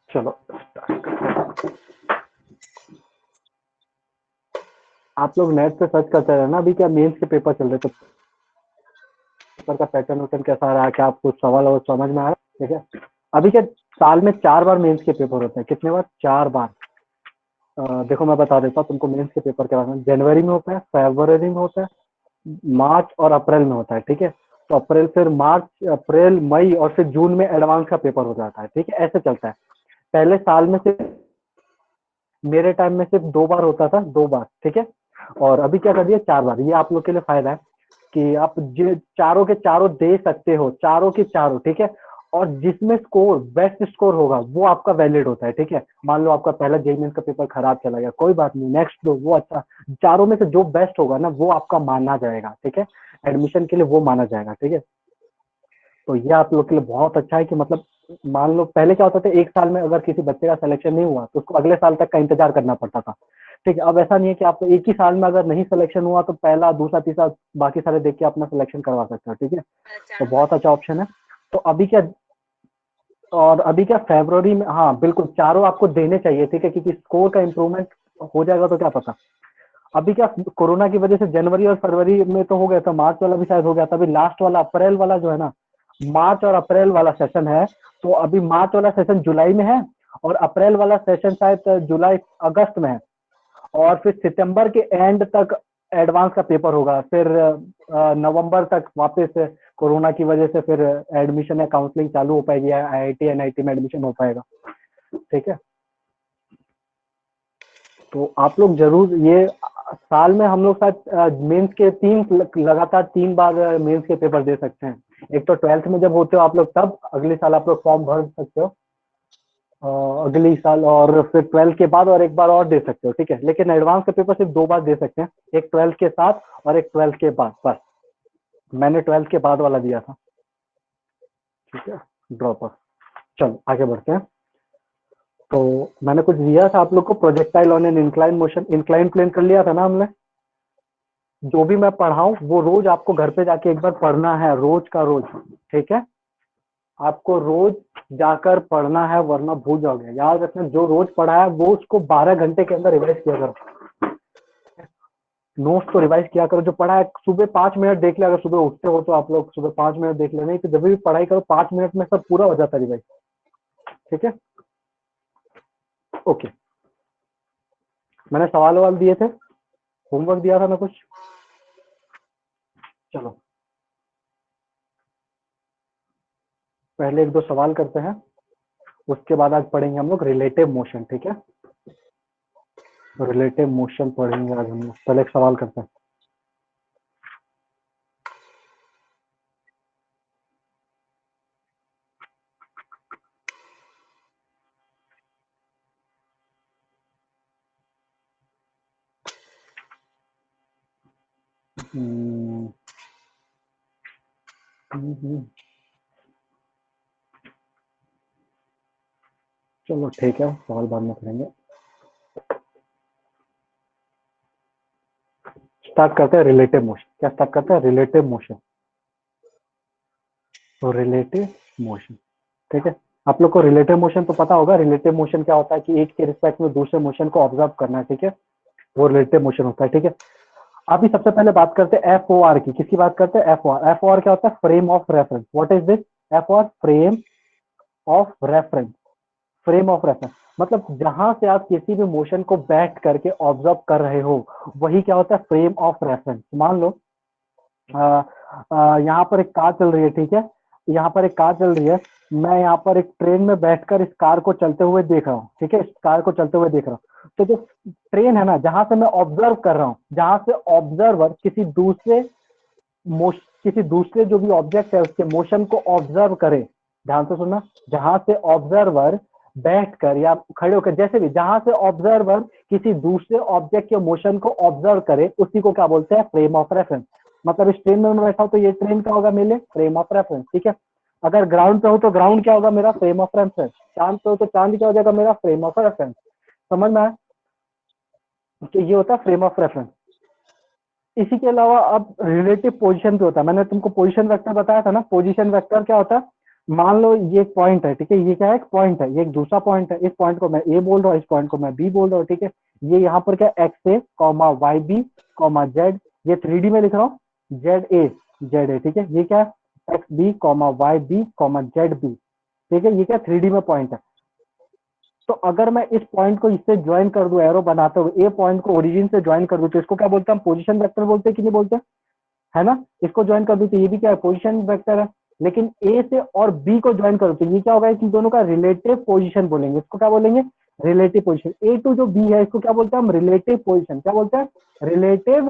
चलो start करते हैं। आप लोग नेट पे सर्च करते रहना, अभी क्या मेंस के पेपर चल रहे, तो पेपर का पैटर्न वैटर्न कैसा रहा, क्या आपको सवाल और समझ में आ रहा है? ठीक है, अभी क्या साल में 4 बार मेंस के पेपर होते हैं। कितने बार? 4 बार। देखो मैं बता देता हूँ तुमको मेंस के पेपर के बारे में। जनवरी में होता है, फरवरी में होता है, मार्च और अप्रैल में होता है। ठीक है, तो अप्रैल, फिर मार्च, अप्रैल, मई और फिर जून में एडवांस का पेपर हो जाता है। ठीक है, ऐसे चलता है। पहले साल में सिर्फ, मेरे टाइम में सिर्फ 2 बार होता था, 2 बार। ठीक है, और अभी क्या कर दिया, 4 बार। ये आप लोग के लिए फायदा है कि आप चारों के चारों दे सकते हो, चारों के चारों। ठीक है, और जिसमें स्कोर बेस्ट स्कोर होगा वो आपका वैलिड होता है। ठीक है, मान लो आपका पहला जेईई मेंस का पेपर खराब चला गया, कोई बात नहीं, नेक्स्ट दो, वो अच्छा। चारों में से जो बेस्ट होगा ना वो आपका माना जाएगा। ठीक है, एडमिशन के लिए वो माना जाएगा। ठीक है, तो ये आप लोग के लिए बहुत अच्छा है कि मतलब मान लो पहले क्या होता था, एक साल में अगर किसी बच्चे का सिलेक्शन नहीं हुआ तो उसको अगले साल तक का इंतजार करना पड़ता था। ठीक है, अब ऐसा नहीं है कि आप एक ही साल में अगर नहीं सिलेक्शन हुआ तो पहला, दूसरा, तीसरा बाकी सारे देख के अपना सिलेक्शन करवा सकते हो। ठीक है, तो बहुत अच्छा ऑप्शन है। तो अभी क्या, और अभी क्या फरवरी में, हाँ बिल्कुल चारों आपको देने चाहिए। ठीक है, क्योंकि स्कोर का इम्प्रूवमेंट हो जाएगा तो क्या पता। अभी क्या कोरोना की वजह से जनवरी और फरवरी में तो हो गया था, मार्च वाला भी शायद हो गया था, अभी लास्ट वाला अप्रैल वाला जो है ना, मार्च और अप्रैल वाला सेशन है। तो अभी मार्च वाला सेशन जुलाई में है, और अप्रैल वाला सेशन शायद जुलाई अगस्त में है, और फिर सितंबर के एंड तक एडवांस का पेपर होगा। फिर नवंबर तक वापस कोरोना की वजह से फिर एडमिशन या काउंसलिंग चालू हो पाएगी, आईआईटी एनआईटी में एडमिशन हो पाएगा। ठीक है, तो आप लोग जरूर ये, साल में हम लोग शायद मेंस के लगातार 3 बार मेंस के पेपर दे सकते हैं। एक तो 12th में जब होते हो आप लोग, तब अगले साल आप लोग फॉर्म भर सकते हो अगली साल, और फिर 12th के बाद और एक बार और दे सकते हो। ठीक है, लेकिन एडवांस का पेपर सिर्फ 2 बार दे सकते हैं, एक 12th के साथ और एक 12th के बाद, बस। मैंने 12th के बाद वाला दिया था। ठीक है, ड्रॉपर। चलो आगे बढ़ते हैं। तो मैंने कुछ दिया था आप लोग को, projectile on an incline motion, incline plane कर लिया था ना हमने। जो भी मैं पढ़ाऊं वो रोज आपको घर पे जाके एक बार पढ़ना है, रोज का रोज। ठीक है, आपको रोज जाकर पढ़ना है वरना भूल जाओगे। याद रखना, जो रोज पढ़ा है वो उसको 12 घंटे के अंदर रिवाइज किया करो। नोट्स तो रिवाइज किया करो, जो पढ़ा है सुबह 5 मिनट देख ले, अगर सुबह उठते हो तो आप लोग सुबह 5 मिनट देख ले, नहीं तो जब भी पढ़ाई करो 5 मिनट में सब पूरा हो जाता है रिवाइज। ठीक है, ओके। मैंने सवाल वाल दिए थे, होमवर्क दिया था मैं कुछ। चलो पहले एक दो सवाल करते हैं, उसके बाद आज पढ़ेंगे हम लोग रिलेटिव मोशन। ठीक है, रिलेटिव मोशन पढ़ेंगे आज हम लोग। पहले एक सवाल करते हैं। हम्म, चलो ठीक है, सवाल बाद में करेंगे। स्टार्ट करते हैं रिलेटिव मोशन। क्या स्टार्ट करते हैं? Relative motion. तो रिलेटिव मोशन, ठीक है, आप लोग को रिलेटिव मोशन तो पता होगा। रिलेटिव मोशन क्या होता है कि एक के रिस्पेक्ट में दूसरे मोशन को ऑब्जर्व करना है। ठीक है, वो रिलेटिव मोशन होता है। ठीक है, अभी सबसे पहले बात करते हैं एफ ओ आर की। किसकी बात करते हैं? F O R. F O R क्या होता है? Frame of reference. What is this? F O R, frame of reference. Frame of reference मतलब जहां से आप किसी भी मोशन को बैठ करके ऑब्जर्व कर रहे हो, वही क्या होता है? Frame of reference. मान लो यहाँ पर एक कार चल रही है। ठीक है, यहाँ पर एक कार चल रही है, मैं यहाँ पर एक ट्रेन में बैठकर इस कार को चलते हुए देख रहा हूँ। ठीक है, इस कार को चलते हुए देख रहा हूँ। तो जो ट्रेन है ना, जहां से मैं ऑब्जर्व कर रहा हूँ, जहां से ऑब्जर्वर किसी दूसरे जो भी ऑब्जेक्ट है उसके मोशन को ऑब्जर्व करे, ध्यान से सुनना, जहां से ऑब्जर्वर बैठकर या खड़े होकर, जैसे भी, जहां से ऑब्जर्वर किसी दूसरे ऑब्जेक्ट के मोशन को ऑब्जर्व करे, उसी को क्या बोलते हैं? Frame of reference. मतलब इस ट्रेन में मैं बैठा हूं तो ये ट्रेन क्या होगा मेरे लिए? Frame of reference. ठीक है, अगर ग्राउंड पे हो तो ग्राउंड क्या होगा मेरा? Frame of reference. चांद पे हो तो चांद क्या हो जाएगा मेरा? Frame of reference. समझ में आया? तो ये होता है फ्रेम ऑफ रेफरेंस। इसी के अलावा अब रिलेटिव पोजीशन पे होता है। मैंने तुमको पोजीशन वेक्टर बताया था ना। पोजीशन वेक्टर क्या होता है? मान लो ये एक पॉइंट है, ठीक है, ये क्या है, एक पॉइंट है, ये एक दूसरा पॉइंट है, इस पॉइंट को मैं ए बोल रहा हूँ, इस पॉइंट को मैं बी बोल रहा हूँ, ठीक है। ये यहाँ पर क्या X A comma Y B comma Z, ये 3D में लिख रहा हूँ, जेड ए, ठीक है। ये क्या है, X B comma Y B comma Z B, ठीक है। ये क्या 3D में पॉइंट है। तो अगर मैं इस पॉइंट को इससे ज्वाइन कर दूं, एरो बनाते हुए ए पॉइंट को ओरिजिन से ज्वाइन कर दूं, तो इसको क्या बोलते हैं हम, पोजीशन वेक्टर बोलते हैं कि नहीं बोलते, है ना। इसको ज्वाइन कर दूं तो ये भी क्या है, पोजीशन वेक्टर है। लेकिन ए से और बी को ज्वाइन करो तो ये क्या होगा, कि दोनों का रिलेटिव पोजीशन बोलेंगे, इसको क्या बोलेंगे, रिलेटिव पोजीशन। ए टू जो बी है इसको क्या बोलते हैं हम, रिलेटिव पोजीशन, क्या बोलते हैं, रिलेटिव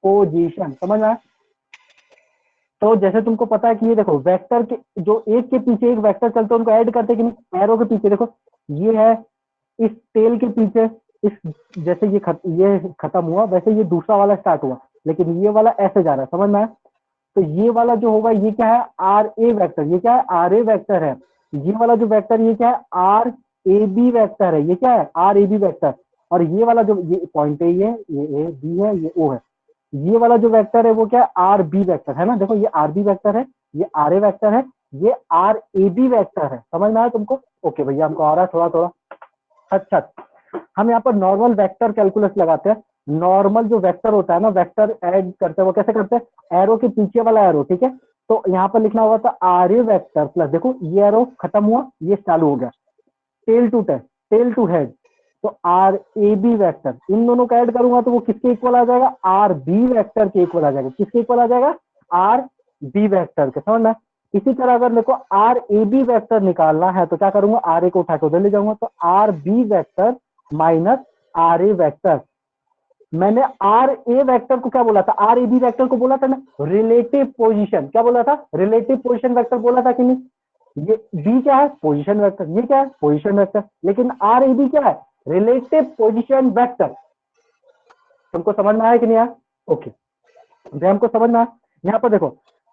पोजीशन, समझ में आया? तो जैसे तुमको पता है कि ये देखो वेक्टर के जो एक के पीछे एक वेक्टर चलते हैं उनको ऐड करते हैं कि नहीं, एरो के पीछे देखो, ये है इस टेल के पीछे, इस जैसे ये खत्म हुआ वैसे ये दूसरा वाला स्टार्ट हुआ, लेकिन ये वाला ऐसे जा रहा है, समझ में आया? तो ये वाला जो होगा ये क्या है, आर ए वेक्टर, ये क्या है, आर ए वेक्टर है। ये वाला जो वेक्टर ये क्या है, आर ए बी वेक्टर है, ये क्या है, आर ए बी वेक्टर। और ये वाला जो ये पॉइंट है, ये ए बी है, ये ओ है। ये वाला जो वेक्टर है वो क्या है, आर बी वेक्टर है ना, देखो ये आर बी वेक्टर है, ये आर ए वेक्टर है, ये आर ए बी वेक्टर है, समझ में आया तुमको? ओके भैया, हमको आ रहा है थोड़ा थोड़ा। अच्छा, हम यहाँ पर नॉर्मल वेक्टर कैलकुलस लगाते हैं। नॉर्मल जो वेक्टर होता है ना, वेक्टर ऐड करते हैं, वो कैसे करते हैं, एरो के पीछे वाला एरो, ठीक है। तो यहाँ पर लिखना होगा था आर ए वेक्टर प्लस, देखो ये एरो खत्म हुआ, ये चालू हो गया, टेल टू हेड, तो आर ए बी वेक्टर, इन दोनों का ऐड करूंगा तो वो किसके इक्वल आ जाएगा, आर बी वेक्टर के इक्वल आ जाएगा। किसके इक्वल आ जाएगा, आर बी वेक्टर के, समझना। इसी तरह अगर मेरे को आर ए बी वेक्टर निकालना है तो क्या करूंगा, आर ए को उठा के उधर ले जाऊंगा, तो R B vector minus R A vector. मैंने आर ए वेक्टर को क्या बोला था, आर ए बी वेक्टर को बोला था ना रिलेटिव पोजीशन, क्या बोला था, रिलेटिव पोजीशन वेक्टर बोला था कि नहीं। ये बी क्या है, पोजीशन वेक्टर, ये क्या है, पोजीशन वेक्टर, लेकिन आर ए बी क्या है, रिलेटिव पोजीशन वेक्टर। तुमको समझ में आया कि नहीं आया? ओके, हमको समझ में आया। यहाँ पर देखो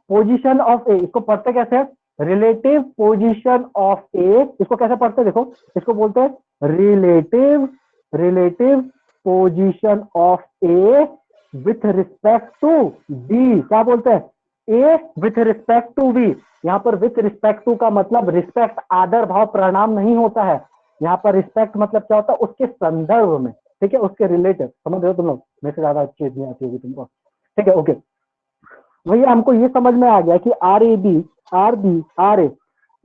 पोजीशन ऑफ ए, इसको पढ़ते कैसे है, रिलेटिव पोजीशन ऑफ ए, इसको कैसे पढ़ते हैं, देखो इसको बोलते हैं relative relative position of A with respect to B, क्या बोलते हैं, A with respect to B. यहाँ पर विथ रिस्पेक्ट टू का मतलब रिस्पेक्ट आदर भाव प्रणाम नहीं होता है, यहाँ पर रिस्पेक्ट मतलब क्या होता है, उसके संदर्भ में, ठीक है, उसके रिलेटिव, समझ रहे हो तुम लोग, मेरे से ज्यादा अच्छी नहीं आती होगी तुमको, ठीक है। ओके भैया, हमको ये समझ में आ गया कि R A B, R B, R A,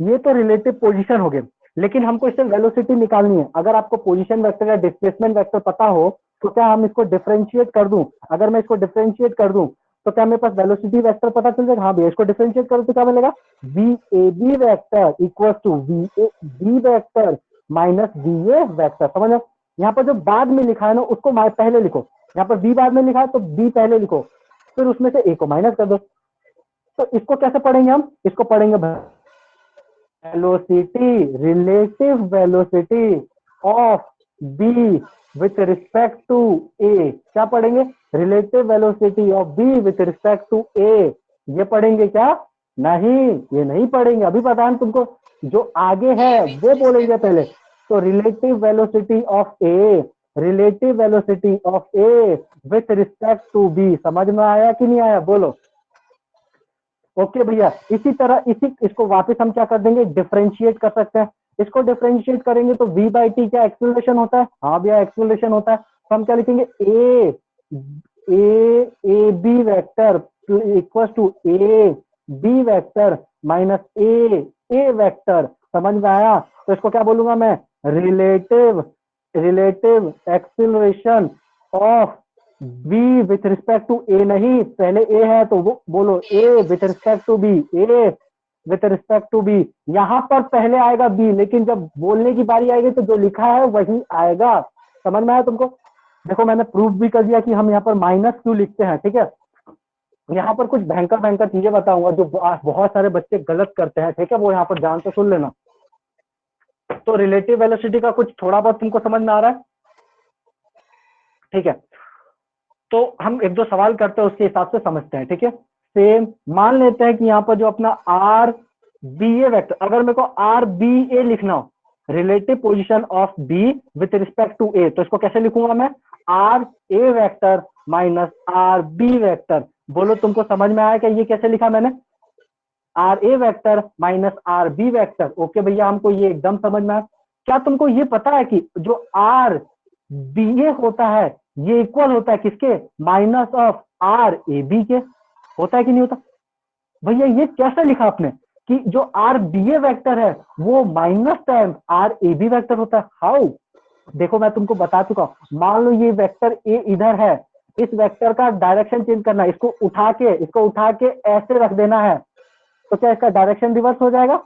ये तो रिलेटिव पोजीशन हो गए, लेकिन हमको इससे वेलोसिटी निकालनी है। अगर आपको पोजीशन वेक्टर या डिस्प्लेसमेंट वेक्टर पता हो तो क्या हम इसको डिफरेंशिएट कर दूं, अगर मैं इसको डिफरेंशिएट कर दूं तो क्या मेरे पास वेलोसिटी वेक्टर पता चल जाएगा, हाँ भैया, इसको डिफरेंशिएट करो तो क्या मिलेगा, V A B vector equal to V A B vector minus V A vector, समझ लो। यहाँ पर जो बाद में लिखा है ना उसको पहले लिखो, यहाँ पर बी बाद में लिखा है तो बी पहले लिखो, फिर उसमें से ए को माइनस कर दो। तो इसको कैसे पढ़ेंगे हम, इसको पढ़ेंगे velocity, relative velocity of B with respect to A, क्या पढ़ेंगे, relative velocity of B with respect to A. ये पढ़ेंगे क्या, नहीं, ये नहीं पढ़ेंगे, अभी पता है तुमको, जो आगे है वो बोलेंगे पहले। तो relative velocity of A, relative velocity of A with respect to B, समझ में आया कि नहीं आया, बोलो। ओके भैया, इसी तरह इसको वापस हम क्या कर देंगे, डिफरेंशिएट कर सकते हैं। इसको डिफरेंशिएट करेंगे तो v बाई टी क्या एक्सेलरेशन होता है, हाँ भैया एक्सेलरेशन होता है। तो हम क्या लिखेंगे, A B vector equal to A B vector minus A vector, समझ में आया? तो इसको क्या बोलूंगा मैं, relative relative acceleration of B with respect to A, नहीं पहले ए है तो वो बोलो A with respect to B, A with respect to B. यहाँ पर पहले आएगा बी, लेकिन जब बोलने की बारी आएगी तो जो लिखा है वही आएगा, समझ में आया तुमको? देखो मैंने प्रूफ भी कर दिया कि हम यहाँ पर माइनस क्यों लिखते हैं, ठीक है। यहाँ पर कुछ भयंकर भयंकर चीजें बताऊंगा जो बहुत सारे बच्चे गलत करते हैं, ठीक है, वो यहाँ पर ध्यान से सुन लेना। तो रिलेटिव वेलोसिटी का कुछ थोड़ा बहुत तुमको समझ में आ रहा है, ठीक है। तो हम एक दो सवाल करते हैं उसके हिसाब से समझते हैं, ठीक है। सेम मान लेते हैं कि यहाँ पर जो अपना आर बी ए वेक्टर, अगर मेरे को आर बी ए लिखना हो, relative position of B with respect to A, तो इसको कैसे लिखूंगा मैं, R A vector minus R B vector. बोलो तुमको समझ में आया क्या, ये कैसे लिखा मैंने? R A vector minus R B vector. Okay भैया, हमको ये एकदम समझ में आया। क्या तुमको ये पता है कि जो आर बी ए होता है ये इक्वल होता है किसके, minus of R A B के, होता है कि नहीं होता? भैया ये कैसे लिखा आपने कि जो आर बी ए वेक्टर है वो minus time R A B vector होता है? हाउ? देखो मैं तुमको बता चुका हूं, मान लो ये वेक्टर ए इधर है, इस वेक्टर का डायरेक्शन चेंज करना है, इसको उठा के ऐसे रख देना है, तो क्या इसका डायरेक्शन रिवर्स हो जाएगा?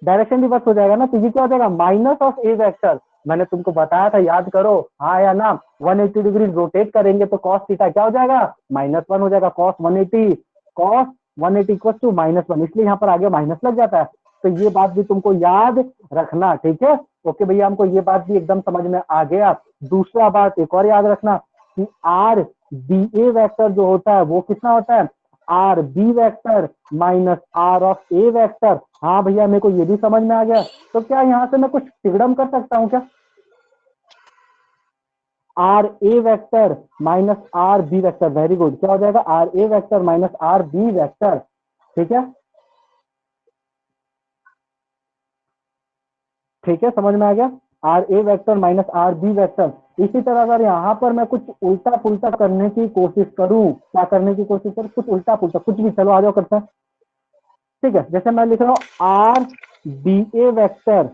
डायरेक्शन रिवर्स हो जाएगा ना, तो ये क्या हो जाएगा, माइनस ऑफ ए वेक्टर। मैंने तुमको बताया था, याद करो, हाँ या ना? 180 डिग्री रोटेट करेंगे तो कॉस थीटा क्या हो जाएगा, -1 हो जाएगा। कॉस 180 इक्वल टू -1, इसलिए यहाँ पर आगे माइनस लग जाता है। तो ये बात भी तुमको याद रखना, ठीक है? ओके भैया, हमको ये बात भी एकदम समझ में आ गया। दूसरा बात एक और याद रखना कि आर बी ए वेक्टर जो होता है वो कितना होता है, R B vector minus R of A vector. हाँ भैया, मेरे को ये भी समझ में आ गया। तो क्या यहाँ से मैं कुछ तिगड़म कर सकता हूँ क्या? R A vector minus R B vector, very good. क्या हो जाएगा, R A vector minus R B vector, ठीक है? ठीक है, समझ में आ गया, R A vector minus R B vector. इसी तरह अगर यहाँ पर मैं कुछ उल्टा पुल्टा करने की कोशिश करूं, क्या करने की कोशिश करूं, कुछ उल्टा पुल्टा, कुछ भी, चलो आ जाओ करते हैं। ठीक है, जैसे मैं लिख रहा हूं R B A vector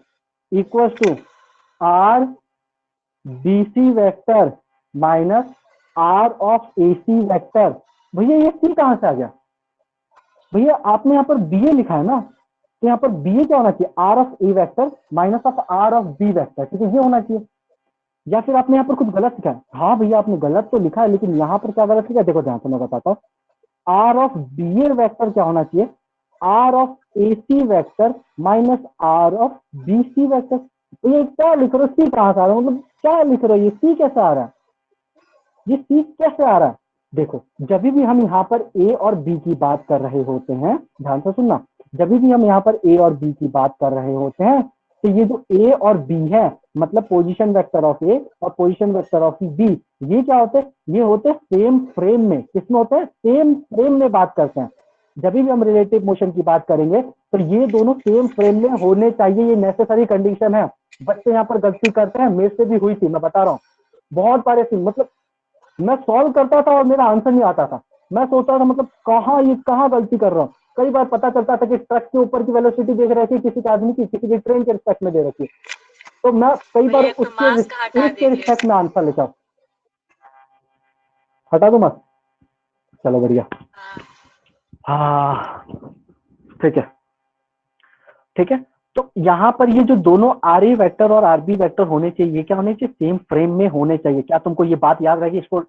equal to R B C vector minus R of A C vector. भैया ये सी कहां से आ गया? भैया आपने यहाँ पर बी ए लिखा है ना, तो यहाँ पर बी ए क्या होना चाहिए, R of A vector minus of R of B vector, ठीक है? ये होना चाहिए। या फिर आपने यहाँ पर कुछ गलत लिखा है? हाँ भैया, आपने गलत तो लिखा है, लेकिन यहाँ पर क्या गलत लिखा है, देखो ध्यान से मैं बताता हूँ। R of B A vector क्या होना चाहिए, R of A C vector minus R of B C vector. तो ये क्या लिख रहे हो, सी कहां से आ रहा है, मतलब क्या लिख रहे हो, ये सी कैसे आ रहा है, ये सी कैसे आ रहा है? देखो, जब भी हम यहाँ पर ए और बी की बात कर रहे होते हैं, ध्यान से सुनना, जब भी हम यहाँ पर ए और बी की बात कर रहे होते हैं, तो ये जो ए और बी है, मतलब पोजीशन वेक्टर ऑफ ए और पोजीशन वेक्टर ऑफ बी, ये क्या होते हैं, ये होते हैं सेम फ्रेम में। किसमें होते हैं, सेम फ्रेम में बात करते हैं। जब भी हम रिलेटिव मोशन की बात करेंगे तो ये दोनों सेम फ्रेम में होने चाहिए, ये नेसेसरी कंडीशन है। बच्चे यहाँ पर गलती करते हैं, मेरे से भी हुई थी, मैं बता रहा हूँ, बहुत बार ऐसी, मतलब मैं सॉल्व करता था और मेरा आंसर नहीं आता था, मैं सोचता था मतलब कहाँ गलती कर रहा हूँ। कई बार पता चलता था कि ट्रक के ऊपर की वेलोसिटी देख रही थी किसी आदमी की, किसी की ट्रेन के रिस्पेक्ट में दे रखी है, तो मैं कई बार उसके रिस्पेक्ट में आंसर लेता हूँ। हटा दो मत, चलो बढ़िया। हाँ ठीक है, ठीक है। तो यहाँ पर ये जो दोनों आर ए वेक्टर और आर बी वेक्टर होने चाहिए, ये क्या होने चाहिए, सेम फ्रेम में होने चाहिए। क्या तुमको ये बात याद रहेगी? इसको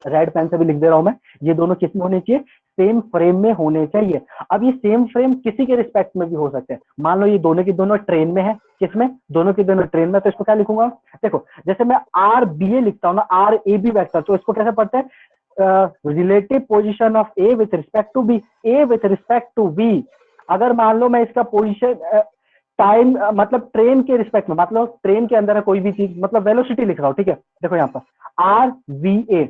रेड पेन से भी लिख दे रहा हूं मैं, ये दोनों किस में होने चाहिए, सेम फ्रेम में होने चाहिए। अब ये सेम फ्रेम किसी के रिस्पेक्ट में भी हो सकते हैं। मान लो ये दोनों की दोनों ट्रेन में है, किसमें, दोनों की दोनों ट्रेन में, तो इसको क्या लिखूंगा, देखो जैसे मैं आर बी ए लिखता हूँ ना, आर ए बी वेक्टर, तो इसको कैसे पढ़ते हैं, relative position of A with respect to B, A with respect to B. अगर मान लो मैं इसका पोजिशन टाइम मतलब ट्रेन के रिस्पेक्ट में, मतलब ट्रेन के अंदर है कोई भी चीज, मतलब वेलोसिटी लिख रहा हूँ, ठीक है? देखो यहाँ पर आर वी ए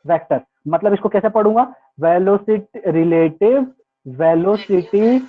वेक्टर, मतलब इसको कैसे पढ़ूंगा, velocity, relative velocity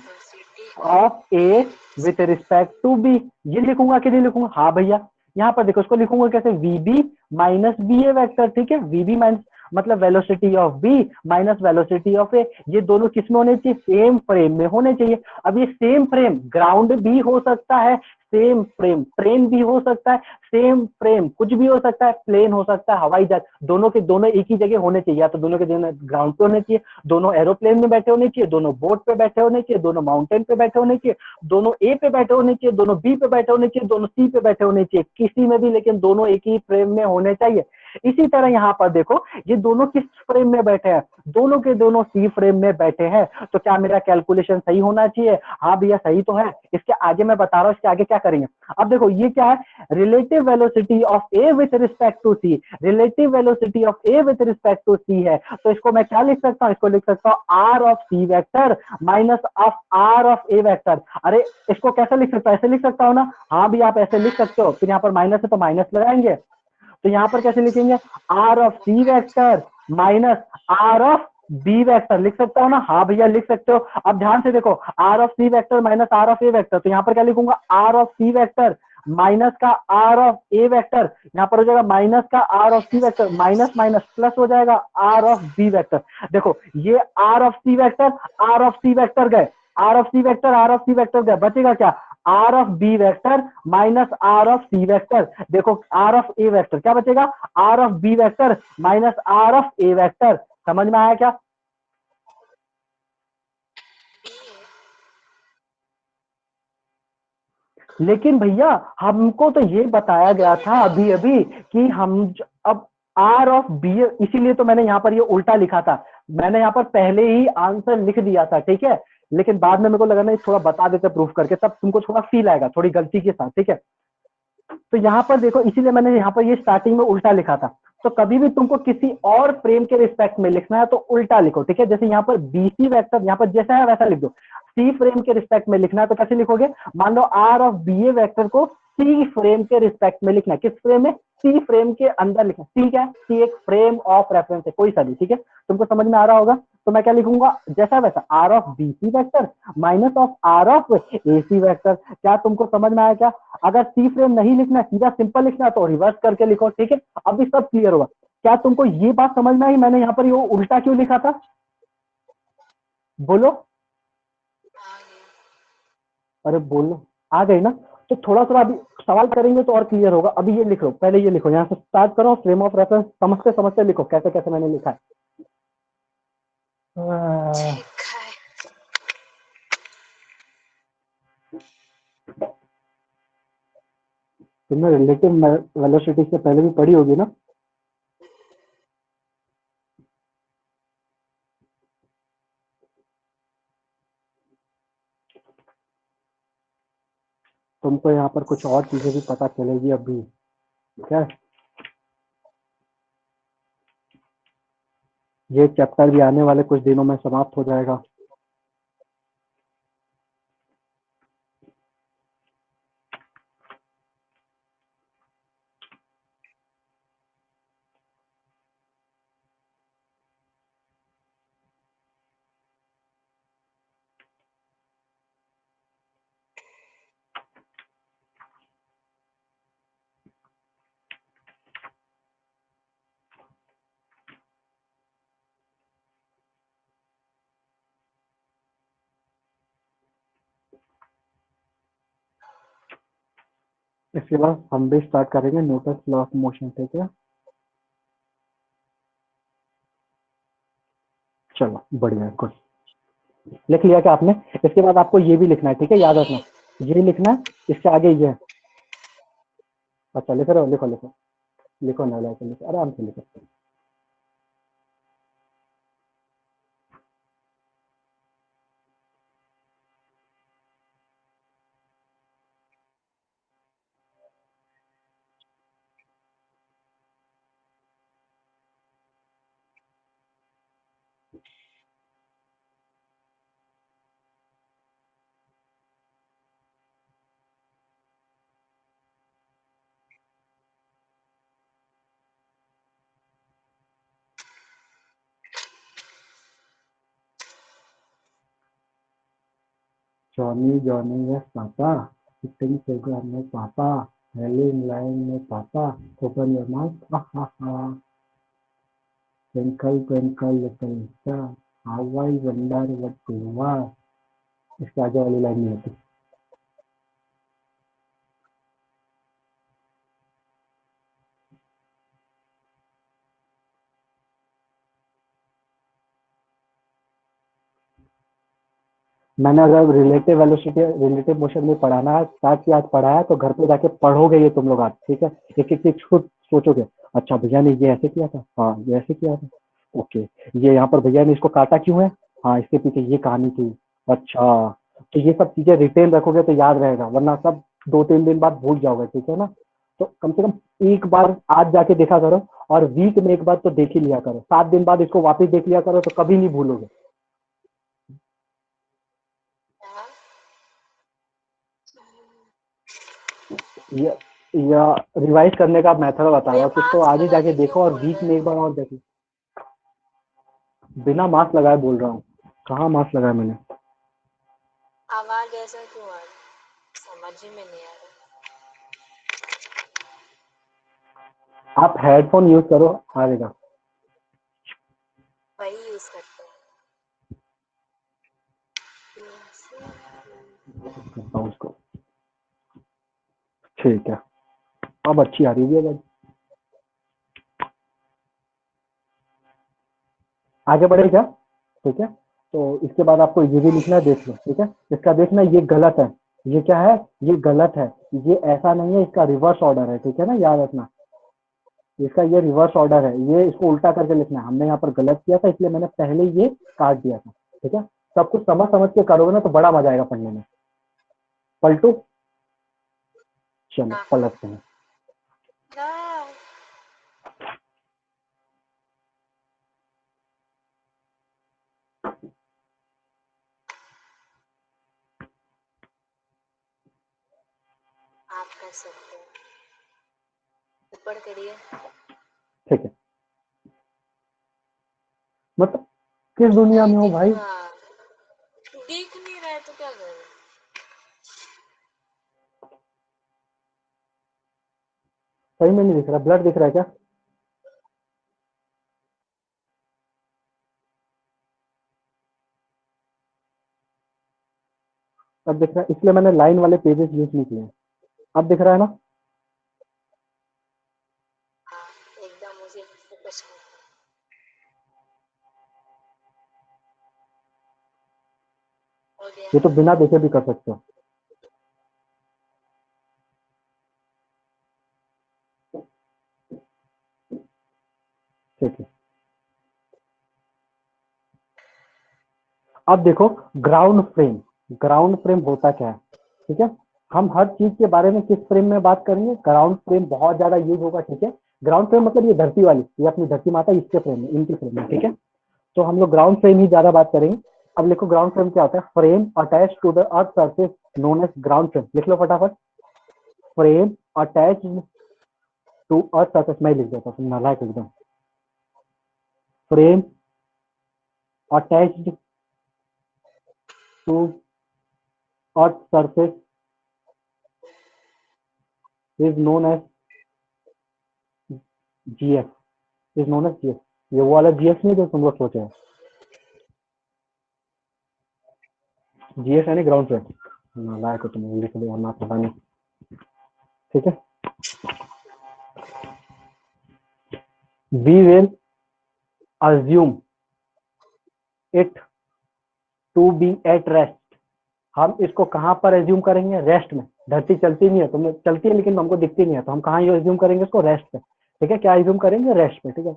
of A with respect to B, ये लिखूंगा कि नहीं लिखूंगा? हाँ भैया, यहाँ पर देखो इसको लिखूंगा कैसे, VB minus B A vector, ठीक है? वीबी माइनस मतलब velocity of B minus velocity of A, ये दोनों किस में होने चाहिए, सेम फ्रेम में होने चाहिए। अब ये सेम फ्रेम ग्राउंड भी हो सकता है, सेम फ्रेम ट्रेन भी हो सकता है, सेम फ्रेम कुछ भी हो सकता है, प्लेन हो सकता है, हवाई जहाज, दोनों के दोनों एक ही जगह होने चाहिए, या तो दोनों के दोनों ग्राउंड पे होने चाहिए, दोनों एरोप्लेन में बैठे होने चाहिए, दोनों बोट पे बैठे होने चाहिए, दोनों माउंटेन पे बैठे होने चाहिए, दोनों ए पे बैठे होने चाहिए, दोनों बी पे बैठे होने चाहिए, दोनों सी पे बैठे होने चाहिए, किसी में भी, लेकिन दोनों एक ही फ्रेम में होने चाहिए। इसी तरह यहाँ पर देखो, ये दोनों किस फ्रेम में बैठे हैं, दोनों के दोनों सी फ्रेम में बैठे हैं, तो क्या मेरा कैलकुलेशन सही होना चाहिए? हाँ भैया सही तो है। इसके आगे मैं बता रहा हूँ, इसके आगे क्या करेंगे। अब देखो ये क्या है, relative velocity of A with respect to C, relative velocity of A with respect to C है, तो इसको मैं क्या लिख सकता हूँ, इसको लिख सकता हूँ R of C vector minus of R of A vector. अरे इसको कैसे लिख सकता हूँ, ऐसे लिख सकता हूँ ना? हाँ भी आप ऐसे लिख सकते हो, फिर यहाँ पर माइनस है तो माइनस लगाएंगे, तो यहाँ पर कैसे लिखेंगे, R of C vector minus R of B vector लिख सकता हूँ ना? हाँ भैया लिख सकते हो। अब ध्यान से देखो, R of C vector minus R of A vector, तो यहाँ पर क्या लिखूंगा? R of C vector minus का आर ऑफ ए वेक्टर, यहाँ पर हो जाएगा माइनस का R of C vector, minus minus plus हो जाएगा आर ऑफ बी वेक्टर। देखो ये R of C vector, R of C vector गए, R of C vector, R of C vector गए, बचेगा क्या? Are of B vector minus R of C vector. देखो R of A vector क्या बचेगा? R of B vector minus R of A vector. समझ में आया क्या? लेकिन भैया हमको तो ये बताया गया था अभी अभी कि अब आर ऑफ बी, इसीलिए तो मैंने यहाँ पर ये उल्टा लिखा था। मैंने यहाँ पर पहले ही आंसर लिख दिया था, ठीक है, लेकिन बाद में मेरे को लगा नहीं, थोड़ा बता देते प्रूफ करके, तब तुमको थोड़ा फील आएगा थोड़ी गलती के साथ, ठीक है। तो यहाँ पर देखो, इसीलिए मैंने यहाँ पर ये स्टार्टिंग में उल्टा लिखा था। तो कभी भी तुमको किसी और फ्रेम के रिस्पेक्ट में लिखना है तो उल्टा लिखो, ठीक है। जैसे यहाँ पर बीसी वेक्टर यहाँ पर जैसा है वैसा लिख दो। सी फ्रेम के रिस्पेक्ट में लिखना है तो कैसे लिखोगे? मान लो R of B A vector को सी फ्रेम के रिस्पेक्ट में लिखना है। किस फ्रेम में? सी फ्रेम के अंदर लिखना। सी क्या है? सी एक फ्रेम ऑफ रेफरेंस है, कोई सा भी, ठीक है। तुमको समझ में आ रहा होगा। तो मैं क्या लिखूंगा? जैसा वैसा R of B C vector minus of R of A C vector. क्या तुमको समझ में आया क्या? अगर सी फ्रेम नहीं लिखना, सीधा सिंपल लिखना तो रिवर्स करके लिखो, ठीक है। अभी सब क्लियर होगा। क्या तुमको ये बात समझ में आई मैंने यहाँ पर ये उल्टा क्यों लिखा था? बोलो, अरे बोलो, आ गई ना? तो थोड़ा थोड़ा अभी सवाल करेंगे तो और क्लियर होगा। अभी ये लिख लो, पहले ये लिखो, यहाँ से स्टार्ट करो, फ्रेम ऑफ रेफरेंस समझते समझते लिखो कैसे कैसे मैंने लिखा है। तुमने रिलेटिव वेलोसिटी से पहले भी पढ़ी होगी ना? तुमको यहाँ पर कुछ और चीजें भी पता चलेगी अभी, ठीक है। ये चैप्टर भी आने वाले कुछ दिनों में समाप्त हो जाएगा। इसके बाद हम भी स्टार्ट करेंगे न्यूटन लॉ ऑफ मोशन, ठीक है। चलो बढ़िया, गुड। लिख लिया क्या आपने? इसके बाद आपको ये भी लिखना है, ठीक है, याद रखना। ये लिखना है, इसके आगे ये है। अच्छा लिख रहे हो, लिखो लिखो लिखो ना, लिखो आराम से लिखो। जॉनी जॉनी में पापा, सिटिंग प्रोग्राम में पापा, हेलिंग लाइन में पापा, ओपन योर माउथ, हा हा हा, twinkle twinkle little star, how I wonder what you are. इसके आगे वाली लाइन नहीं होती। मैंने अगर रिलेटिव वेलोसिटी रिलेटिव मोशन में पढ़ाना है, साथ ही आज पढ़ाया, तो घर पे जाके पढ़ोगे ये तुम लोग आज, ठीक है। एक एक चीज खुद सोचोगे। अच्छा भैया ने ये ऐसे किया था, हाँ ये ऐसे किया था, ओके। ये यहाँ पर भैया ने इसको काटा क्यों है, हाँ इसके पीछे ये कहानी थी। अच्छा, तो ये सब चीजें रिटेन रखोगे तो याद रहेगा, वरना सब 2-3 दिन बाद भूल जाओगे, ठीक है ना। तो कम से कम एक बार आज जाके देखा करो, और वीक में एक बार तो देख ही लिया करो, 7 दिन बाद इसको वापस देख लिया करो, तो कभी नहीं भूलोगे। या, या रिवाइज करने का मेथड बता रहा हूँ, तो इसको आज ही जाके देखो और वीक में एक बार और देखो। बिना मास्क लगाए बोल रहा हूँ। कहाँ मास्क लगाया मैंने? आवाज ऐसा क्यों आ रही, समझ ही में नहीं आ रहा। आप हेडफोन यूज करो, आ जाएगा। वही यूज करते हैं। करता हूँ उसको। ठीक है, अब अच्छी आ रही है आवाज। आगे बढ़े क्या? ठीक है, तो इसके बाद आपको ये भी लिखना है, देख लो। ठीक है, इसका देखना ये गलत है, ये क्या है, ये गलत है, ये ऐसा नहीं है, इसका रिवर्स ऑर्डर है। ठीक है ना, याद रखना, इसका ये रिवर्स ऑर्डर है, ये इसको उल्टा करके लिखना है। हमने यहाँ पर गलत किया था, इसलिए मैंने पहले ये काट दिया था। ठीक है, सब कुछ समझ समझ के करोगे ना तो बड़ा मजा आएगा पढ़ने में। पलटू, चलो हाँ पलटते हैं। हाँ, आप कर सकते हैं, ऊपर करिए। ठीक है, मतलब किस दुनिया नहीं में हो दिख भाई? रहा, दिख नहीं रहा है तो क्या करें। सही में नहीं दिख रहा, ब्लड दिख रहा है क्या? अब दिख रहा है, इसलिए मैंने लाइन वाले पेजेस यूज नहीं किए हैं। अब दिख रहा है ना? हाँ, एकदम उसी फोकस में। हो गया। ये तो बिना देखे भी कर सकते हो। ठीक है, अब देखो ग्राउंड फ्रेम। ग्राउंड फ्रेम होता क्या है? ठीक है, हम हर चीज के बारे में किस फ्रेम में बात करेंगे? ग्राउंड फ्रेम बहुत ज्यादा यूज होगा। ठीक है, ग्राउंड फ्रेम मतलब ये धरती वाली, ये अपनी धरती माता, इसके फ्रेम में, इनकी फ्रेम में। ठीक है, तो हम लोग ग्राउंड फ्रेम ही ज्यादा बात करेंगे। अब देखो ग्राउंड फ्रेम क्या होता है? Frame attach to the earth surface known as ground frame. लिख लो फटाफट, frame attach to earth surface. मैं लिख देता हूँ, नालायक एकदम। Frame attached to earth surface is known as GF, is known as GF. ये वो वाला जीएफ नहीं जो तुम लोग सोचे हैं। जीएफ यानी ग्राउंड फ्रेम। नालायक हो तुम, लिख दो वरना पता नहीं। ठीक है, we will assume it to be at rest. हम इसको कहाँ पर एज्यूम करेंगे? रेस्ट में। धरती चलती नहीं है, तुमने चलती है लेकिन हमको दिखती नहीं है, तो हम कहाँ एज्यूम करेंगे इसको? रेस्ट पे। ठीक है, क्या एज्यूम करेंगे? रेस्ट पे। ठीक है,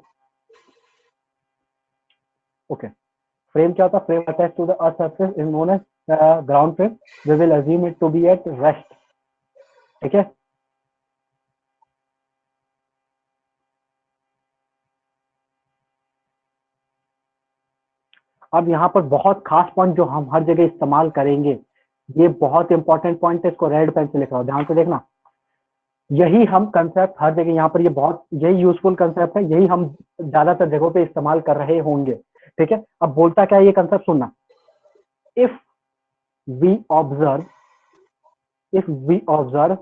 ओके। फ्रेम क्या होता है? Frame attach to the earth surface is known as ground frame. We will assume it to be at rest. ठीक है, अब यहाँ पर बहुत खास पॉइंट जो हम हर जगह इस्तेमाल करेंगे, ये बहुत इंपॉर्टेंट पॉइंट है, इसको रेड पेन से लिख रहा हूँ, ध्यान से देखना। यही हम कंसेप्ट हर जगह यहाँ पर, ये बहुत यही यूजफुल कंसेप्ट है, यही हम ज्यादातर जगहों पे इस्तेमाल कर रहे होंगे। ठीक है, अब बोलता क्या है ये कंसेप्ट, सुनना। If we observe, if we observe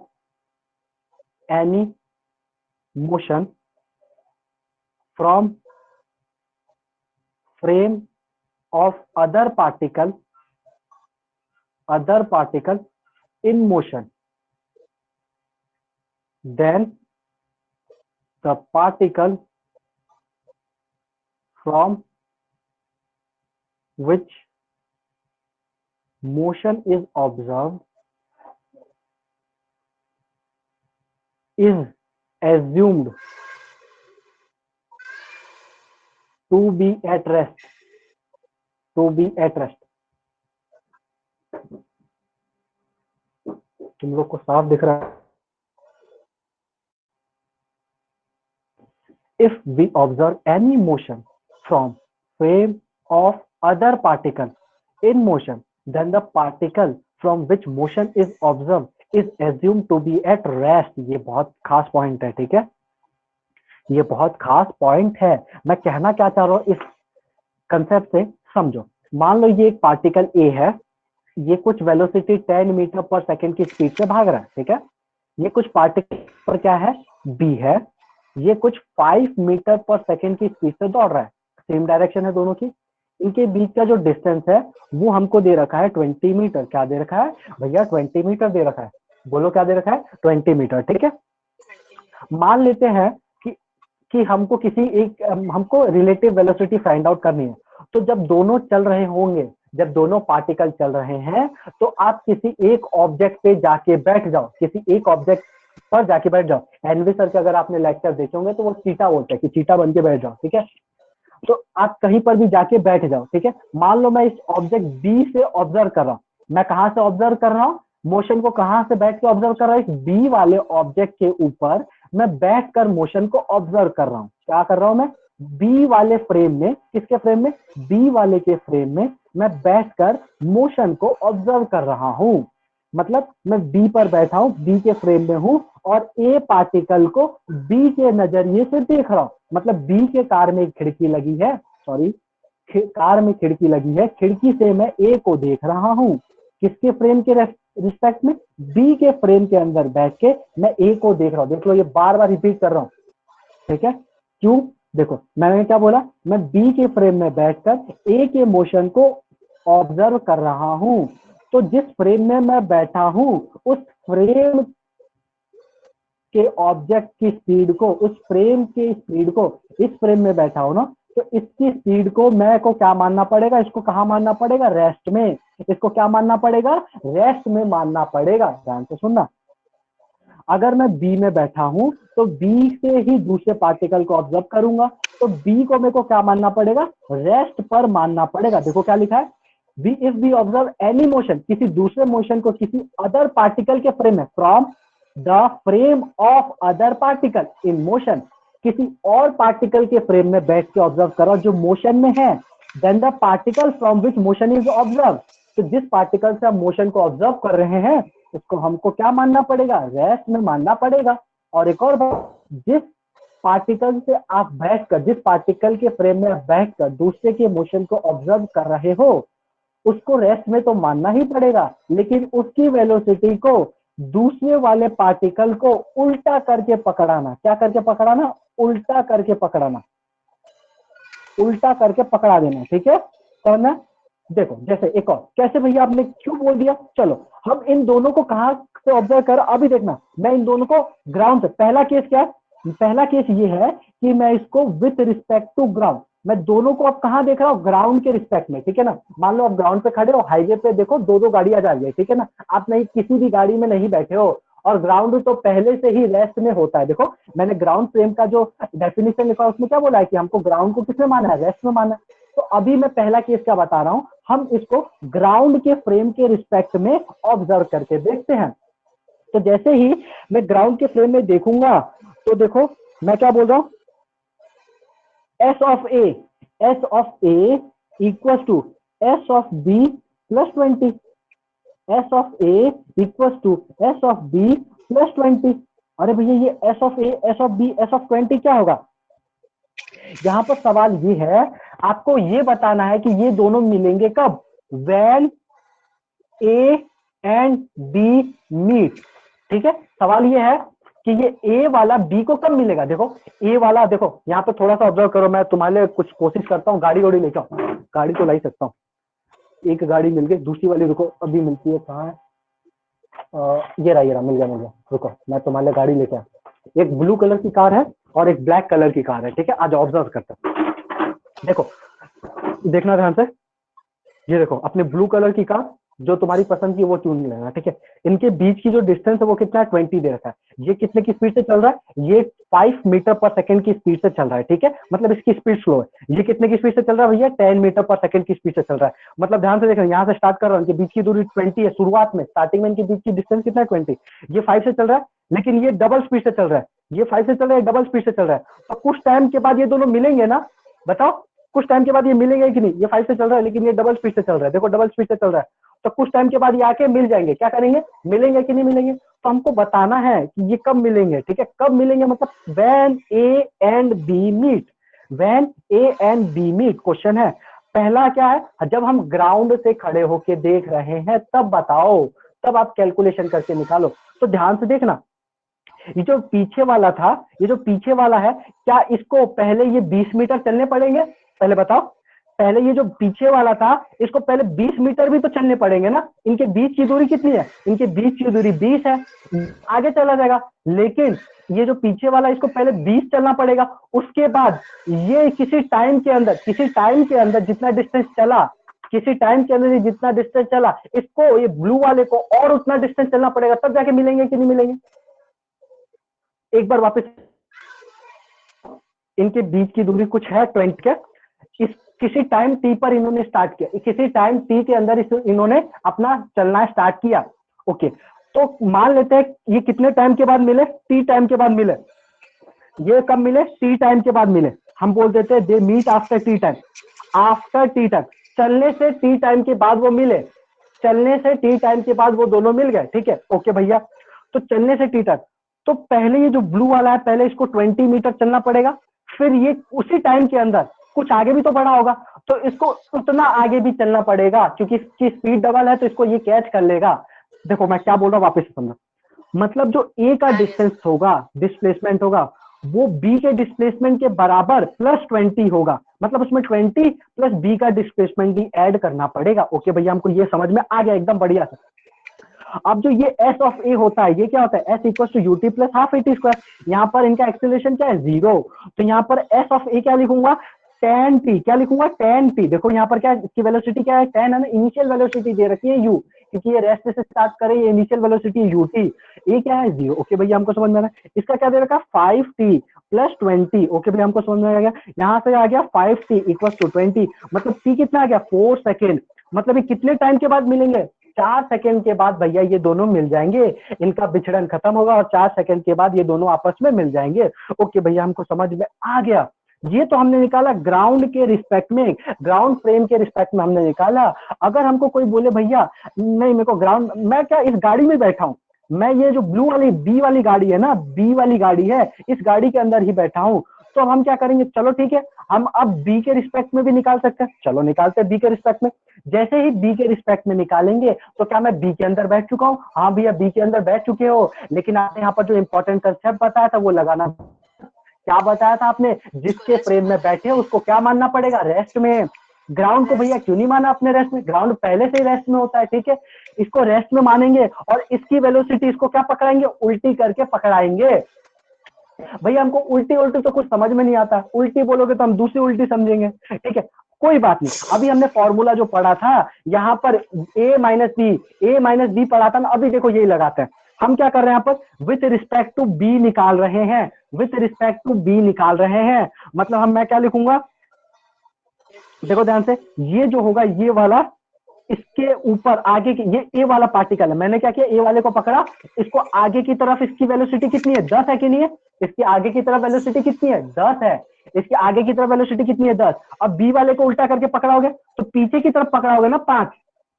any motion from frame of other particle in motion, then the particle from which motion is observed is assumed to be at rest. To be at rest. तुम लोग को साफ दिख रहा है? If we observe any motion from frame of other particle in motion, then the particle from which motion is observed is assumed to be at rest. ये बहुत खास पॉइंट है। ठीक है, ये बहुत खास पॉइंट है। मैं कहना क्या चाह रहा हूँ, इस कंसेप्ट से समझो। मान लो ये एक पार्टिकल ए है, ये कुछ वेलोसिटी 10 मीटर पर सेकंड की स्पीड से भाग रहा है, ठीक है। ये कुछ पार्टिकल पर क्या है, बी है, ये कुछ 5 मीटर पर सेकंड की स्पीड से दौड़ रहा है, सेम डायरेक्शन है दोनों की। इनके बीच का जो डिस्टेंस है वो हमको दे रखा है 20 मीटर। क्या दे रखा है भैया, 20 मीटर दे रखा है। बोलो क्या दे रखा है, 20 मीटर, ठीक है। मान लेते हैं कि हमको किसी एक हमको रिलेटिव वेलोसिटी फाइंड आउट करनी है। तो जब दोनों चल रहे होंगे, जब दोनों पार्टिकल चल रहे हैं, तो आप किसी एक ऑब्जेक्ट पे जाके बैठ जाओ, किसी एक ऑब्जेक्ट पर जाके बैठ जाओ। एनवी सर के अगर आपने लेक्चर देखे होंगे तो वो चीटा बोलते हैं कि चीटा बन के बैठ जाओ, ठीक है। तो आप कहीं पर भी जाके बैठ जाओ, ठीक है। मान लो मैं इस ऑब्जेक्ट बी से ऑब्जर्व कर रहा हूँ। मैं कहाँ से ऑब्जर्व कर रहा हूँ, मोशन को कहाँ से बैठ के ऑब्जर्व कर रहा हूँ, इस बी वाले ऑब्जेक्ट के ऊपर मैं बैठकर मोशन को ऑब्जर्व कर रहा हूँ। क्या कर रहा हूँ मैं, बी वाले फ्रेम में, किसके फ्रेम में, बी वाले के फ्रेम में मैं बैठकर मोशन को ऑब्जर्व कर रहा हूँ। मतलब मैं बी पर बैठा हूँ, बी के फ्रेम में हूँ और ए पार्टिकल को बी के नजरिए से देख रहा हूँ। मतलब बी के कार में एक खिड़की लगी है, सॉरी, कार में खिड़की लगी है, खिड़की से मैं ए को देख रहा हूँ। किसके फ्रेम के रिस्पेक्ट में, बी के फ्रेम के अंदर बैठ के मैं ए को देख रहा हूँ। देख लो ये बार बार रिपीट कर रहा हूँ, ठीक है। क्यों, देखो मैंने क्या बोला, मैं बी के फ्रेम में बैठकर ए के मोशन को ऑब्जर्व कर रहा हूं। तो जिस फ्रेम में मैं बैठा हूं उस फ्रेम के ऑब्जेक्ट की स्पीड को, उस फ्रेम की स्पीड को, इस फ्रेम में बैठा हूं ना, तो इसकी स्पीड को मैं को क्या मानना पड़ेगा, इसको कहाँ मानना पड़ेगा, रेस्ट में। इसको क्या मानना पड़ेगा, रेस्ट में मानना पड़ेगा। ध्यान से सुनना, अगर मैं बी में बैठा हूं तो बी से ही दूसरे पार्टिकल को ऑब्जर्व करूंगा, तो बी को मेरे को क्या मानना पड़ेगा, रेस्ट पर मानना पड़ेगा। देखो क्या लिखा है, we if we observe any motion, किसी दूसरे मोशन को किसी अदर पार्टिकल के फ्रेम में, from the frame of other particle in motion, किसी और पार्टिकल के फ्रेम में बैठ के ऑब्जर्व करो जो मोशन में है, then the particle from which motion is observe. तो जिस पार्टिकल से हम मोशन को ऑब्जर्व कर रहे हैं उसको हमको क्या मानना पड़ेगा, रेस्ट में मानना पड़ेगा। और एक और बात, जिस पार्टिकल से आप बैठकर, जिस पार्टिकल के फ्रेम में आप बैठकर दूसरे के मोशन को ऑब्जर्व कर रहे हो उसको रेस्ट में तो मानना ही पड़ेगा, लेकिन उसकी वेलोसिटी को दूसरे वाले पार्टिकल को उल्टा करके पकड़ाना। क्या करके पकड़ाना, उल्टा करके पकड़ाना, उल्टा करके पकड़ा देना, ठीक है। तो ना देखो, जैसे एक और, कैसे भैया आपने क्यों बोल दिया, चलो हम इन दोनों को कहां से ऑब्जर्व कर, अभी देखना मैं इन दोनों को ग्राउंड से, पहला केस क्या है, पहला केस ये है कि मैं इसको विथ रिस्पेक्ट टू ग्राउंड, मैं दोनों को अब कहां देख रहा हूँ, ग्राउंड के रिस्पेक्ट में, ठीक है ना। मान लो आप ग्राउंड पे खड़े हो, हाईवे पे देखो दो दो गाड़ियां जा रही है, ठीक है ना, आप नहीं किसी भी गाड़ी में नहीं बैठे हो, और ग्राउंड तो पहले से ही रेस्ट में होता है। देखो मैंने ग्राउंड फ्रेम का जो डेफिनेशन लिखा है उसमें क्या बोला है कि हमको ग्राउंड को किसमें माना है, रेस्ट में माना है। तो अभी मैं पहला केस क्या बता रहा हूं, हम इसको ग्राउंड के फ्रेम के रिस्पेक्ट में ऑब्जर्व करके देखते हैं। तो जैसे ही मैं ग्राउंड के फ्रेम में देखूंगा तो देखो मैं क्या बोल रहा हूं, S of A equal to S of B plus 20, S of A equal to S of B plus 20। अरे भैया ये S of A, S of B, S of 20 क्या होगा, यहां पर सवाल ये है, आपको ये बताना है कि ये दोनों मिलेंगे कब, when A and B meet, ठीक है। सवाल ये है कि ये ए वाला बी को कब मिलेगा। देखो ए वाला, देखो यहाँ पे थोड़ा सा ऑब्जर्व करो, मैं तुम्हारे लिए कुछ कोशिश करता हूँ, गाड़ी वाड़ी लेके आओ, गाड़ी तो ला ही सकता हूँ। एक गाड़ी मिल गई, दूसरी वाली रुको अभी मिलती है, कहाँ है, ये रहा मिल गया, रुको मैं तुम्हारे लिए गाड़ी लेके आया। एक ब्लू कलर की कार है और एक ब्लैक कलर की कार है, ठीक है। आज ऑब्जर्व करते हैं, देखो देखना ध्यान से, ये देखो अपने ब्लू कलर की कार जो तुम्हारी पसंद की वो ट्यून लेना, ठीक है। इनके बीच की जो डिस्टेंस है वो कितना है, 20 दे रखा है। ये कितने की स्पीड से चल रहा है, ये 5 मीटर पर सेकंड की स्पीड से चल रहा है, ठीक है। मतलब इसकी स्पीड स्लो है। ये कितने की स्पीड से चल रहा है भैया, 10 मीटर पर सेकंड की स्पीड से चल रहा है। मतलब ध्यान से देखना, यहाँ से स्टार्ट कर रहा हूँ, इनके बीच की दूरी 20 है, शुरुआत में स्टार्टिंग में इनके बीच की डिस्टेंस कितना है, 20। ये 5 से चल रहा है, लेकिन ये डबल स्पीड से चल रहा है, ये 5 से चल रहा है, डबल स्पीड से चल रहा है। तो कुछ टाइम के बाद ये दोनों मिलेंगे ना, बताओ कुछ टाइम के बाद ये मिलेंगे कि नहीं। ये 5 से चल रहा है लेकिन ये डबल स्पीड से चल रहा है, देखो डबल स्पीड से चल रहा है, तो कुछ टाइम के बाद ये आके मिल जाएंगे। क्या करेंगे, मिलेंगे कि नहीं मिलेंगे। तो हमको बताना है कि ये कब मिलेंगे, ठीक है। कब मिलेंगे मतलब when A and B meet, when A and B meet question है। पहला क्या है, जब हम ग्राउंड से खड़े होके देख रहे हैं तब बताओ, तब आप कैलकुलेशन करके निकालो। तो ध्यान से देखना, ये जो पीछे वाला था, ये जो पीछे वाला है, क्या इसको पहले ये 20 मीटर चलने पड़ेंगे? पहले बताओ, पहले ये जो पीछे वाला था इसको पहले 20 मीटर भी तो चलने पड़ेंगे ना। इनके बीच की दूरी कितनी है? इनके बीच की दूरी 20 है, आगे चला जाएगा। लेकिन ये जो पीछे वाला, इसको पहले 20 चलना पड़ेगा, उसके बाद ये किसी टाइम के अंदर, किसी टाइम के अंदर जितना डिस्टेंस चला, किसी टाइम के अंदर जितना डिस्टेंस चला, इसको, ये ब्लू वाले को और उतना डिस्टेंस चलना पड़ेगा, तब जाके मिलेंगे कि नहीं मिलेंगे? एक बार वापस, इनके बीच की दूरी कुछ है 20 के, इस किसी टाइम टी पर इन्होंने स्टार्ट किया, किसी टाइम टी के अंदर इन्होंने अपना चलना स्टार्ट किया। ओके, तो मान लेते हैं ये कितने टाइम के बाद मिले? टी टाइम के बाद मिले। ये कब मिले? टी टाइम के बाद मिले। हम बोल देते हैं they meet after T time. After T time, चलने से टी टाइम के बाद वो मिले, चलने से टी टाइम के बाद वो दोनों मिल गए। ठीक है, ओके भैया। तो चलने से टी टाइम, तो पहले ये जो ब्लू वाला है, पहले इसको 20 मीटर चलना पड़ेगा, फिर ये उसी टाइम के अंदर कुछ आगे भी तो बढ़ा होगा, तो इसको उतना आगे भी चलना पड़ेगा, क्योंकि इसकी स्पीड डबल है तो इसको ये कैच कर लेगा। देखो मैं क्या बोल रहा हूँ, वापस से समझो। मतलब जो ए का डिस्टेंस होगा, डिस्प्लेसमेंट होगा, वो बी के डिस्प्लेसमेंट के बराबर प्लस 20 होगा। मतलब उसमें 20 प्लस बी का डिस्प्लेसमेंट भी ऐड करना पड़ेगा। ओके भैया, हमको ये समझ में आ गया एकदम बढ़िया से। अब जो ये एस ऑफ ए होता है, ये क्या होता है? S equal to UT plus half A T square. यहाँ पर इनका एक्सेलरेशन क्या है? 0। तो यहाँ पर एस ऑफ ए क्या लिखूंगा? tan t। क्या लिखूंगा? tan t। देखो यहाँ पर क्या, इसकी वेलोसिटी क्या है? 10 है ना, इनिशियल वेलोसिटी दे रखी है u, क्योंकि ये रेस्ट से स्टार्ट करे, ये इनिशियल वेलोसिटी है ut। ये क्या है? 0। ओके भैया, हमको समझ में आ रहा है। इसका क्या दे रखा? 5t plus 20। ओके भैया, हमको समझ में आ गया। यहाँ से आ गया 5t इक्वल टू 20, मतलब t कितना आ गया? 4 सेकेंड। मतलब ये कितने टाइम के बाद मिलेंगे? 4 सेकेंड के बाद भैया ये दोनों मिल जाएंगे, इनका बिछड़न खत्म होगा और 4 सेकेंड के बाद ये दोनों आपस में मिल जाएंगे। ओके भैया, हमको समझ में आ गया। ये तो हमने निकाला ग्राउंड के रिस्पेक्ट में, ग्राउंड फ्रेम के रिस्पेक्ट में हमने निकाला। अगर हमको कोई बोले भैया नहीं मेरे को ग्राउंड, मैं क्या इस गाड़ी में बैठा हूँ, मैं ये जो ब्लू वाली बी वाली गाड़ी है ना, बी वाली गाड़ी है, इस गाड़ी के अंदर ही बैठा हूँ, तो अब हम क्या करेंगे? चलो ठीक है, हम अब बी के रिस्पेक्ट में भी निकाल सकते हैं। चलो निकालते हैं बी के रिस्पेक्ट में। जैसे ही बी के रिस्पेक्ट में निकालेंगे, तो क्या मैं बी के अंदर बैठ चुका हूँ? हाँ भैया, बी के अंदर बैठ चुके हो। लेकिन आपने यहाँ पर जो इंपॉर्टेंट कंसेप्ट बताया था वो लगाना। क्या बताया था आपने? इसको जिसके रेस्ट फ्रेम में बैठे उसको क्या मानना पड़ेगा? रेस्ट में। ग्राउंड को भैया रेस्ट क्यों नहीं माना अपने रेस्ट में? ग्राउंड पहले से ही रेस्ट में होता है। ठीक है, इसको रेस्ट में मानेंगे और इसकी वेलोसिटी इसको क्या पकड़ाएंगे? उल्टी करके पकड़ाएंगे। भैया हमको उल्टी उल्टी तो कुछ समझ में नहीं आता, उल्टी बोलोगे तो हम दूसरी उल्टी समझेंगे। ठीक है, कोई बात नहीं। अभी हमने फॉर्मूला जो पढ़ा था यहाँ पर ए माइनस बी पढ़ा था ना, अभी देखो यही लगाते हैं। हम क्या कर रहे हैं यहाँ पर? विथ रिस्पेक्ट टू बी निकाल रहे हैं, विथ रिस्पेक्ट टू बी निकाल रहे हैं। मतलब मैं क्या लिखूंगा? देखो ध्यान से, ये जो होगा ये वाला, इसके ऊपर आगे की, ये ए वाला पार्टिकल है, मैंने क्या किया? ए वाले को पकड़ा, इसको आगे की तरफ, इसकी वेलोसिटी कितनी है? 10 है कि नहीं है? इसकी आगे की तरफ वेलोसिटी कितनी है? 10 है। इसकी आगे की तरफ वेलोसिटी कितनी है? 10। अब बी वाले को उल्टा करके पकड़ाओगे तो पीछे की तरफ पकड़ाओगे ना 5,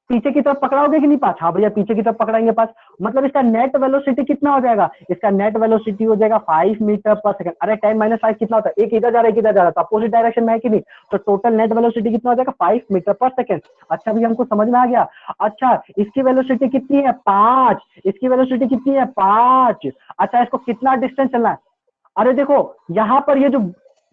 पीछे की तरफ पकड़ाओगे कि नहीं 5? हाँ भैया, पीछे की तरफ पकड़ाएंगे 5। मतलब इसका नेट वेलोसिटी कितना हो जाएगा? इसका नेट वेलोसिटी हो जाएगा 5 मीटर पर सेकंड। अरे 10 माइनस 5 कितना होता है? एक इधर जा रहा है, एक इधर जा रहा है, अपोजिट डायरेक्शन में है कि नहीं? तो टोटल नेट वेलोसिटी कितना हो जाएगा? 5 मीटर पर सेकंड। अच्छा भैया, हमको समझ में आ गया। अच्छा, इसकी वेलोसिटी कितनी है? 5। इसकी वेलोसिटी कितनी है? 5। अच्छा, इसको कितना डिस्टेंस चलना है? अरे देखो, यहाँ पर ये जो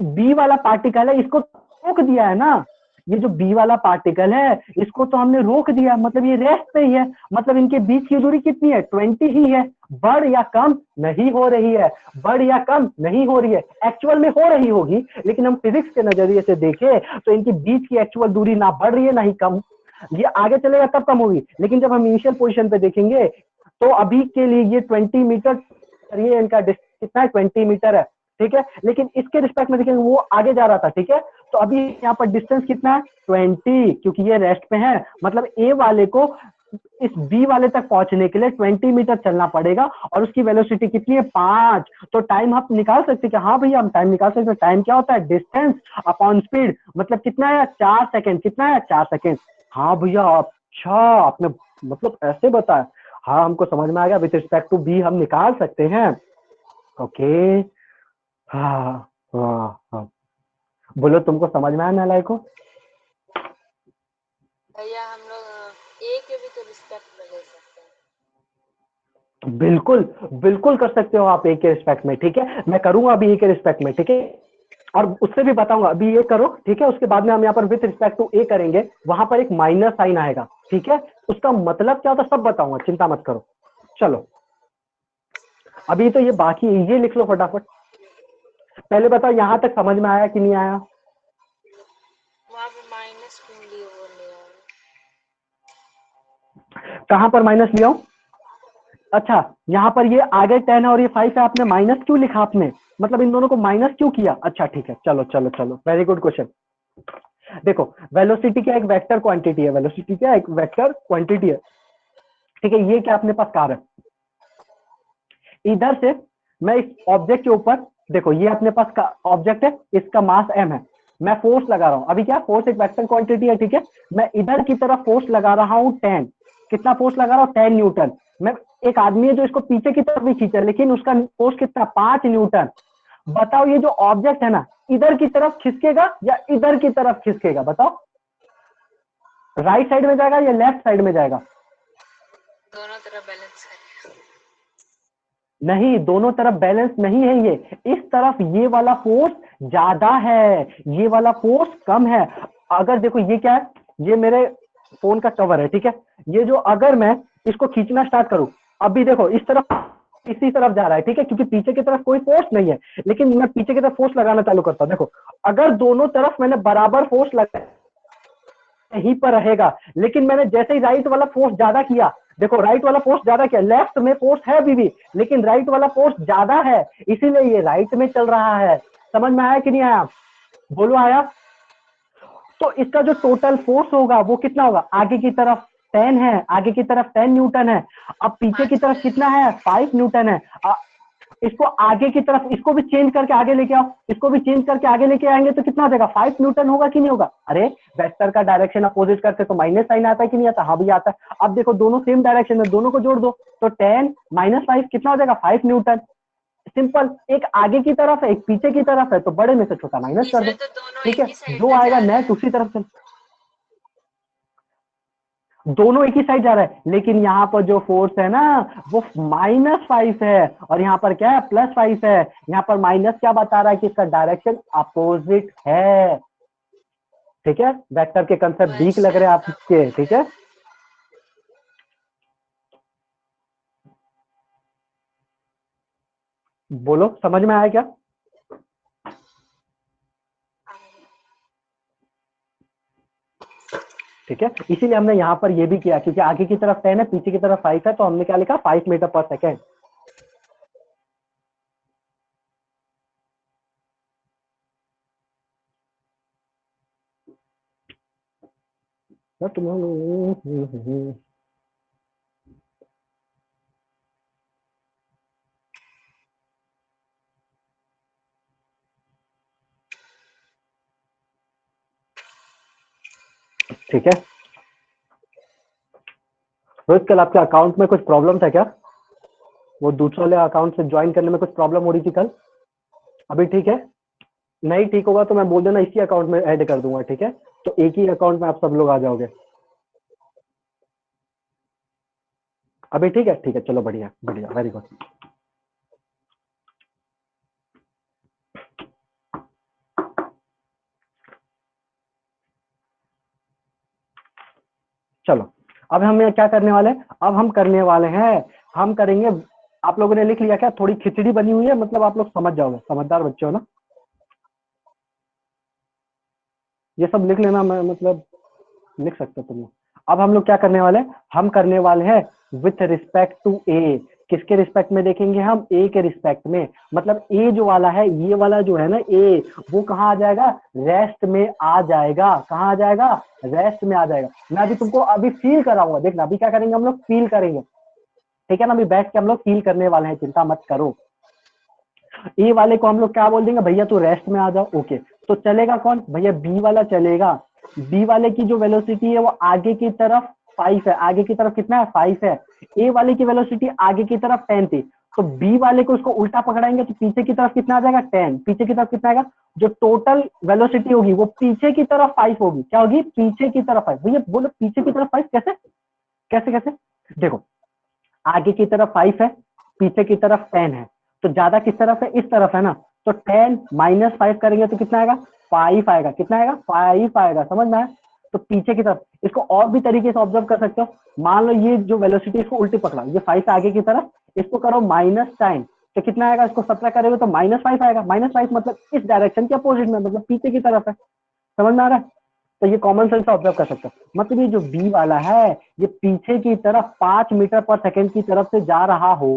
बी वाला पार्टिकल है इसको रोक दिया है ना, ये जो बी वाला पार्टिकल है इसको तो हमने रोक दिया, मतलब ये रेस्ट पे ही है। मतलब इनके बीच की दूरी कितनी है? 20 ही है। बढ़ या कम नहीं हो रही है, बढ़ या कम नहीं हो रही है। एक्चुअल में हो रही होगी, लेकिन हम फिजिक्स के नजरिए से देखें तो इनकी बीच की एक्चुअल दूरी ना बढ़ रही है ना ही कम। ये आगे चलेगा तब कम होगी, लेकिन जब हम इनिशियल पोजिशन पे देखेंगे तो अभी के लिए ये 20 मीटर, ये इनका कितना है? 20 मीटर है। ठीक है, लेकिन इसके रिस्पेक्ट में देखेंगे वो आगे जा रहा था। ठीक है, तो अभी यहाँ पर डिस्टेंस कितना है? 20, क्योंकि ये रेस्ट पे है। मतलब ए वाले को इस बी वाले तक पहुंचने के लिए 20 मीटर चलना पड़ेगा और उसकी वेलोसिटी कितनी है? 5। तो टाइम आप निकाल सकते हैं कि हाँ भैया हम टाइम निकाल सकते हैं। टाइम क्या होता है? Distance upon speed. मतलब कितना है? 4 सेकेंड। कितना है? 4 सेकेंड। हाँ भैया, अच्छा आपने मतलब ऐसे बताया। हाँ, हमको समझ में आ गया। विथ रिस्पेक्ट टू बी हम निकाल सकते हैं। ओके, हाँ हाँ हाँ, बोलो तुमको समझ में आया नालायक को? भैया हम लोग ए के भी तो रिस्पेक्ट में ले सकते हैं। बिल्कुल बिल्कुल कर सकते हो आप ए के रिस्पेक्ट में, ठीक है, मैं करूंगा अभी ए के रिस्पेक्ट में, ठीक है, और उससे भी बताऊंगा। अभी ये करो, ठीक है, उसके बाद में हम यहाँ पर विथ रिस्पेक्ट टू ए करेंगे, वहां पर एक माइनस साइन आएगा, ठीक है, उसका मतलब क्या होता है सब बताऊंगा, चिंता मत करो। चलो अभी तो ये बाकी है, ये लिख लो फटाफट। पहले बताओ यहां तक समझ में आया कि नहीं आया? वहाँ पे माइनस क्यों लिए वो ले आए? कहां पर माइनस लिया हूं? अच्छा, यहाँ पर ये आगे 10 है और ये 5 है, आपने माइनस क्यों लिखा आपने? मतलब इन दोनों को माइनस क्यों किया? अच्छा ठीक है, चलो चलो चलो, वेरी गुड क्वेश्चन। देखो वेलोसिटी क्या एक वेक्टर क्वांटिटी है, वेलोसिटी क्या एक वेक्टर क्वांटिटी है, ठीक है, ये क्या अपने पास कार है, इधर से मैं इस ऑब्जेक्ट के ऊपर, देखो ये अपने पास ऑब्जेक्ट है, इसका मास m है, मैं फोर्स लगा रहा हूं, अभी क्या फोर्स एक वेक्टर क्वांटिटी है, ठीक है, मैं इधर की तरफ फोर्स लगा रहा हूं 10, कितना फोर्स लगा रहा हूं 10 न्यूटन। मैं एक आदमी है जो इसको पीछे की तरफ भी खींचा, लेकिन उसका फोर्स कितना 5 न्यूटन। बताओ ये जो ऑब्जेक्ट है ना, इधर की तरफ खिसकेगा या इधर की तरफ खिसकेगा? बताओ, राइट साइड में जाएगा या लेफ्ट साइड में जाएगा? दोनों तरफ बैलेंस करें। नहीं, दोनों तरफ बैलेंस नहीं है, ये इस तरफ ये वाला फोर्स ज्यादा है, ये वाला फोर्स कम है। अगर देखो ये क्या है, ये मेरे फोन का कवर है, ठीक है, ये जो अगर मैं इसको खींचना स्टार्ट करूं, अभी देखो इस तरफ इसी तरफ जा रहा है, ठीक है, क्योंकि पीछे की तरफ कोई फोर्स नहीं है, लेकिन मैं पीछे की तरफ फोर्स लगाना चालू करता हूं। देखो अगर दोनों तरफ मैंने बराबर फोर्स लगाया यहीं पर रहेगा, लेकिन मैंने जैसे ही राइट वाला फोर्स ज्यादा किया, देखो राइट वाला फोर्स ज्यादा किया, लेफ्ट में फोर्स है अभी भी, लेकिन राइट वाला फोर्स ज्यादा है, इसीलिए ये राइट में चल रहा है। समझ में आया कि नहीं आया? बोलो आया? तो इसका जो टोटल फोर्स होगा वो कितना होगा? आगे की तरफ 10 है, आगे की तरफ 10 न्यूटन है, अब पीछे की तरफ कितना है? 5 न्यूटन है। इसको आगे की तरफ, इसको भी चेंज करके आगे लेके आओ, इसको भी चेंज करके आगे लेके आएंगे तो कितना हो जाएगा? 5 न्यूटन होगा कि नहीं होगा? अरे वेक्टर का डायरेक्शन अपोजिट करते तो माइनस साइन आता है कि नहीं आता? हाँ भी आता है। अब देखो दोनों सेम डायरेक्शन में, दोनों को जोड़ दो तो 10 माइनस 5 कितना हो जाएगा? 5 न्यूटन। सिंपल, एक आगे की तरफ है एक पीछे की तरफ है, तो बड़े में से छोटा माइनस कर दो, इसमें तो दोनों ठीक एक है, ही साइड जो ना आएगा जा रहा नेट है। उसी तरफ से। दोनों एक ही साइड जा रहा है, लेकिन यहाँ पर जो फोर्स है ना वो -5 है और यहाँ पर क्या है? +5 है। यहाँ पर माइनस क्या बता रहा है कि इसका डायरेक्शन अपोजिट है, ठीक है, वेक्टर के कंसेप्ट वीक लग क्वेश्चन रहे हैं आपके, ठीक है। बोलो समझ में आया क्या? ठीक है, इसीलिए हमने यहाँ पर ये भी किया, क्योंकि आगे की तरफ 10 है पीछे की तरफ 5 है, तो हमने क्या लिखा? 5 मीटर पर सेकेंड। ठीक है, रोहित कल आपके अकाउंट में कुछ प्रॉब्लम था क्या? वो दूसरे वाले अकाउंट से ज्वाइन करने में कुछ प्रॉब्लम हो रही थी कल? अभी ठीक है? नहीं ठीक होगा तो मैं बोल देना इसी अकाउंट में ऐड कर दूंगा, ठीक है, तो एक ही अकाउंट में आप सब लोग आ जाओगे। अभी ठीक है? ठीक है, चलो बढ़िया बढ़िया, वेरी गुड। चलो अब हम ये क्या करने वाले हैं? अब हम करने वाले हैं, हम करेंगे, आप लोगों ने लिख लिया क्या? थोड़ी खिचड़ी बनी हुई है, मतलब आप लोग समझ जाओगे, समझदार बच्चे हो ना, ये सब लिख लेना, मैं मतलब लिख सकते हो तुम लोग। अब हम लोग क्या करने वाले हैं? हम करने वाले हैं विथ रिस्पेक्ट टू ए। किसके रिस्पेक्ट में देखेंगे हम? ए के रिस्पेक्ट में। मतलब ए जो वाला है, ये वाला जो है ना ए, वो कहाँ आ जाएगा? रेस्ट में आ जाएगा। कहाँ आ जाएगा? रेस्ट में आ जाएगा। मैं अभी तुमको अभी फील कराऊंगा, देखना अभी क्या करेंगे हम लोग? फील करेंगे, ठीक है ना, अभी बैठ के हम लोग फील करने वाले हैं, चिंता मत करो। ए वाले को हम लोग क्या बोल देंगे? भैया तू रेस्ट में आ जाओ, ओके। तो चलेगा कौन? भैया बी वाला चलेगा। बी वाले की जो वेलोसिटी है वो आगे की तरफ 5 है, आगे की तरफ कितना है? 5 है। ए वाले की वेलोसिटी आगे की तरफ 10 थी, तो बी वाले को उसको उल्टा पकड़ाएंगे तो पीछे की तरफ कितना आ जाएगा 10, पीछे की तरफ कितना आएगा, जो टोटल वेलोसिटी होगी वो पीछे की तरफ 5 होगी, क्या होगी, पीछे की तरफ 5। भैया बोलो पीछे की तरफ 5 कैसे कैसे कैसे, देखो आगे की तरफ 5 है, पीछे की तरफ 10 है, तो ज्यादा किस तरफ है, इस तरफ है ना, तो 10 माइनस 5 करेंगे तो कितना आएगा, 5 आएगा, कितना आएगा, 5 आएगा, समझ में आया। तो पीछे की तरफ इसको और भी तरीके से ऑब्जर्व कर सकते हो, मान लो ये जो वेलोसिटी इसको उल्टी पकड़ा, ये 5 से आगे की तरफ, इसको करो -10 तो कितना आएगा, इसको 17 करेंगे तो -5 आएगा, -5 मतलब इस डायरेक्शन के अपोजिट में, मतलब पीछे की तरफ है, समझ में आ रहा है। तो ये कॉमन सेंस से ऑब्जर्व कर सकते हो, मतलब ये जो बी वाला है ये पीछे की तरफ 5 मीटर पर सेकंड की तरफ से जा रहा हो।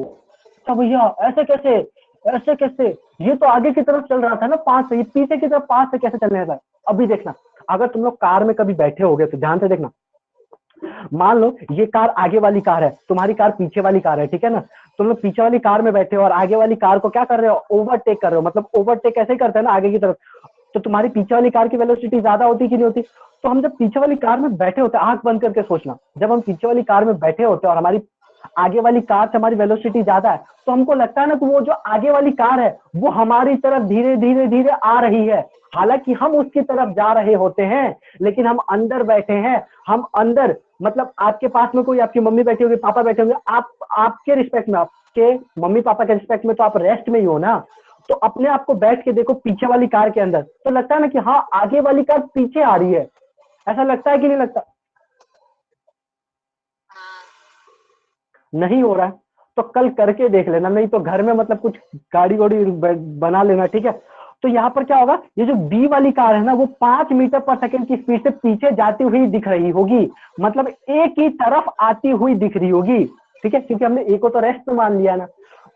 तो भैया ऐसे कैसे, ऐसे कैसे, ये तो आगे की तरफ चल रहा था ना 5 से, ये पीछे की तरफ 5 से कैसे चलने लगा। अभी देखना, अगर तुम लोग कार में कभी बैठे होगे तो ध्यान से देखना, मान लो ये कार आगे वाली कार है, तुम्हारी कार पीछे वाली कार है, ठीक है ना, तुम लोग पीछे वाली कार में बैठे हो और आगे वाली कार को क्या कर रहे हो, ओवरटेक कर रहे हो, मतलब ओवरटेक ऐसे ही करते हैं ना आगे की तरफ, तो तुम्हारी पीछे वाली कार की वेलोसिटी ज्यादा होती कि नहीं होती। तो हम जब पीछे वाली कार में बैठे होते हैं, आंख बंद करके सोचना, जब हम पीछे वाली कार में बैठे होते हैं और हमारी आगे वाली कार से हमारी वेलोसिटी ज्यादा है, तो हमको लगता है ना कि वो जो आगे वाली कार है वो हमारी तरफ धीरे धीरे धीरे आ रही है, हालांकि हम उसकी तरफ जा रहे होते हैं, लेकिन हम अंदर बैठे हैं, हम अंदर मतलब आपके पास में कोई आपकी मम्मी बैठी होगी, पापा बैठे होंगे, आप आपके रिस्पेक्ट में, आपके मम्मी पापा के रिस्पेक्ट में तो आप रेस्ट में ही हो ना, तो अपने आप को बैठ के देखो पीछे वाली कार के अंदर, तो लगता है ना कि हाँ आगे वाली कार पीछे आ रही है, ऐसा लगता है कि नहीं लगता, हाँ, नहीं हो रहा है तो कल करके देख लेना, नहीं तो घर में मतलब कुछ गाड़ी वाड़ी बना लेना, ठीक है। तो यहाँ पर क्या होगा, ये जो बी वाली कार है ना वो 5 मीटर पर सेकंड की स्पीड से पीछे जाती हुई दिख रही होगी, मतलब ए की तरफ आती हुई दिख रही होगी, ठीक है, क्योंकि हमने ए को तो रेस्ट में मान लिया ना।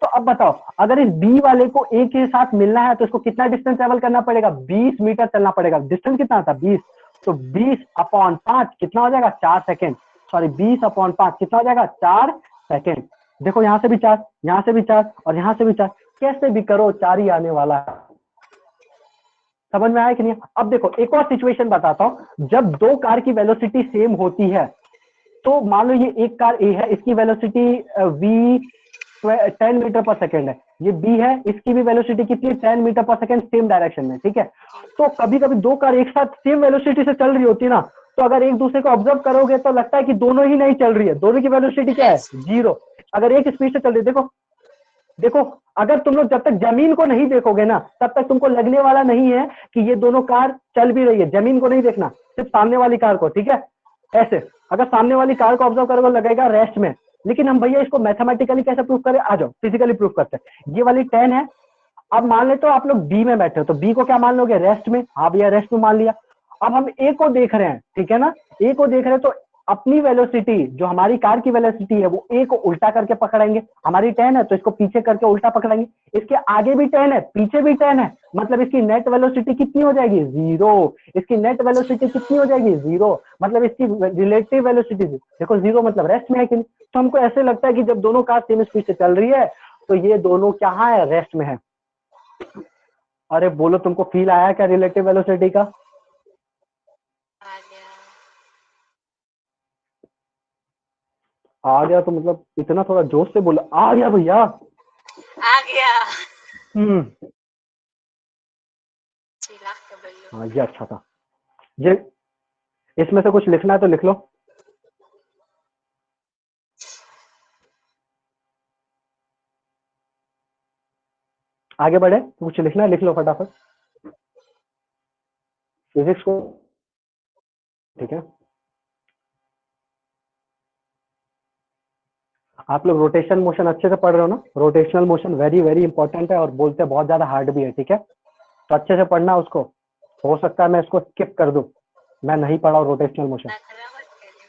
तो अब बताओ अगर इस बी वाले को ए के साथ मिलना है तो इसको कितना डिस्टेंस ट्रेवल करना पड़ेगा, 20 मीटर चलना पड़ेगा, डिस्टेंस कितना था 20, तो 20/5 कितना हो जाएगा 4 सेकेंड, सॉरी 20/5 कितना हो जाएगा 4 सेकेंड। देखो यहाँ से भी 4, यहाँ से भी 4 और यहाँ से भी 4, कैसे भी करो 4 ही आने वाला है, समझ में आया कि नहीं। अब देखो एक और सिचुएशन बताता हूं, जब दो कार की वेलोसिटी सेम होती है, तो मान लो ये एक कार ए है, इसकी वेलोसिटी v 10 मीटर पर सेकेंड है, ये बी है, इसकी भी वेलोसिटी कितनी है 10 मीटर पर सेकेंड सेम डायरेक्शन में, ठीक है। तो कभी कभी दो कार एक साथ सेम वेलोसिटी से चल रही होती है ना, तो अगर एक दूसरे को ऑब्जर्व करोगे तो लगता है कि दोनों ही नहीं चल रही है, दोनों की वेलोसिटी क्या है, 0। अगर एक स्पीड से चल रही है, देखो देखो, अगर तुम लोग जब तक जमीन को नहीं देखोगे ना तब तक तुमको लगने वाला नहीं है कि ये दोनों कार चल भी रही है, जमीन को नहीं देखना, सिर्फ सामने वाली कार को, ठीक है। ऐसे अगर सामने वाली कार को ऑब्जर्व करोगे लगेगा रेस्ट में, लेकिन हम भैया इसको मैथमेटिकली कैसे प्रूव करें, आ जाओ फिजिकली प्रूव करते हैं। ये वाली 10 है, अब मान लेते हो आप लोग बी में बैठे हो, तो बी को क्या मान लोगे, रेस्ट में, हाँ भैया रेस्ट में मान लिया। अब हम ए को देख रहे हैं, ठीक है ना, ए को देख रहे हैं तो अपनी वेलोसिटी जो हमारी कार की वेलोसिटी है वो ए को उल्टा करके पकड़ेंगे, हमारी 10 है तो इसको पीछे करके उल्टा पकड़ेंगे, इसके आगे भी 10 है पीछे भी 10 है, मतलब इसकी नेट वेलोसिटी कितनी हो जाएगी 0, इसकी नेट वेलोसिटी कितनी हो जाएगी 0, मतलब इसकी रिलेटिव वेलोसिटी देखो 0 मतलब रेस्ट में है कि नहीं। तो हमको ऐसे लगता है कि जब दोनों कार सेम स्पीड से चल रही है तो ये दोनों क्या है, रेस्ट में है। अरे बोलो तुमको फील आया क्या रिलेटिव वेलोसिटी का, आ गया। आ गया तो मतलब इतना थोड़ा जोश से बोला, आ गया भैया। आ गया। हम्म, चिल्ला के बोलो। हाँ ये अच्छा था। ये इसमें से कुछ लिखना है तो लिख लो, आगे बढ़े तो कुछ लिखना है लिख लो फटाफट, फिजिक्स को, ठीक है। आप लोग रोटेशन मोशन अच्छे से पढ़ रहे हो ना, rotational motion very very important है और बोलते बहुत ज्यादा हार्ड भी है, ठीक है, तो अच्छे से पढ़ना उसको, हो सकता है मैं इसको स्किप कर दूं, मैं नहीं पढ़ा हूं रोटेशनल मोशन, नखरा मत करियो।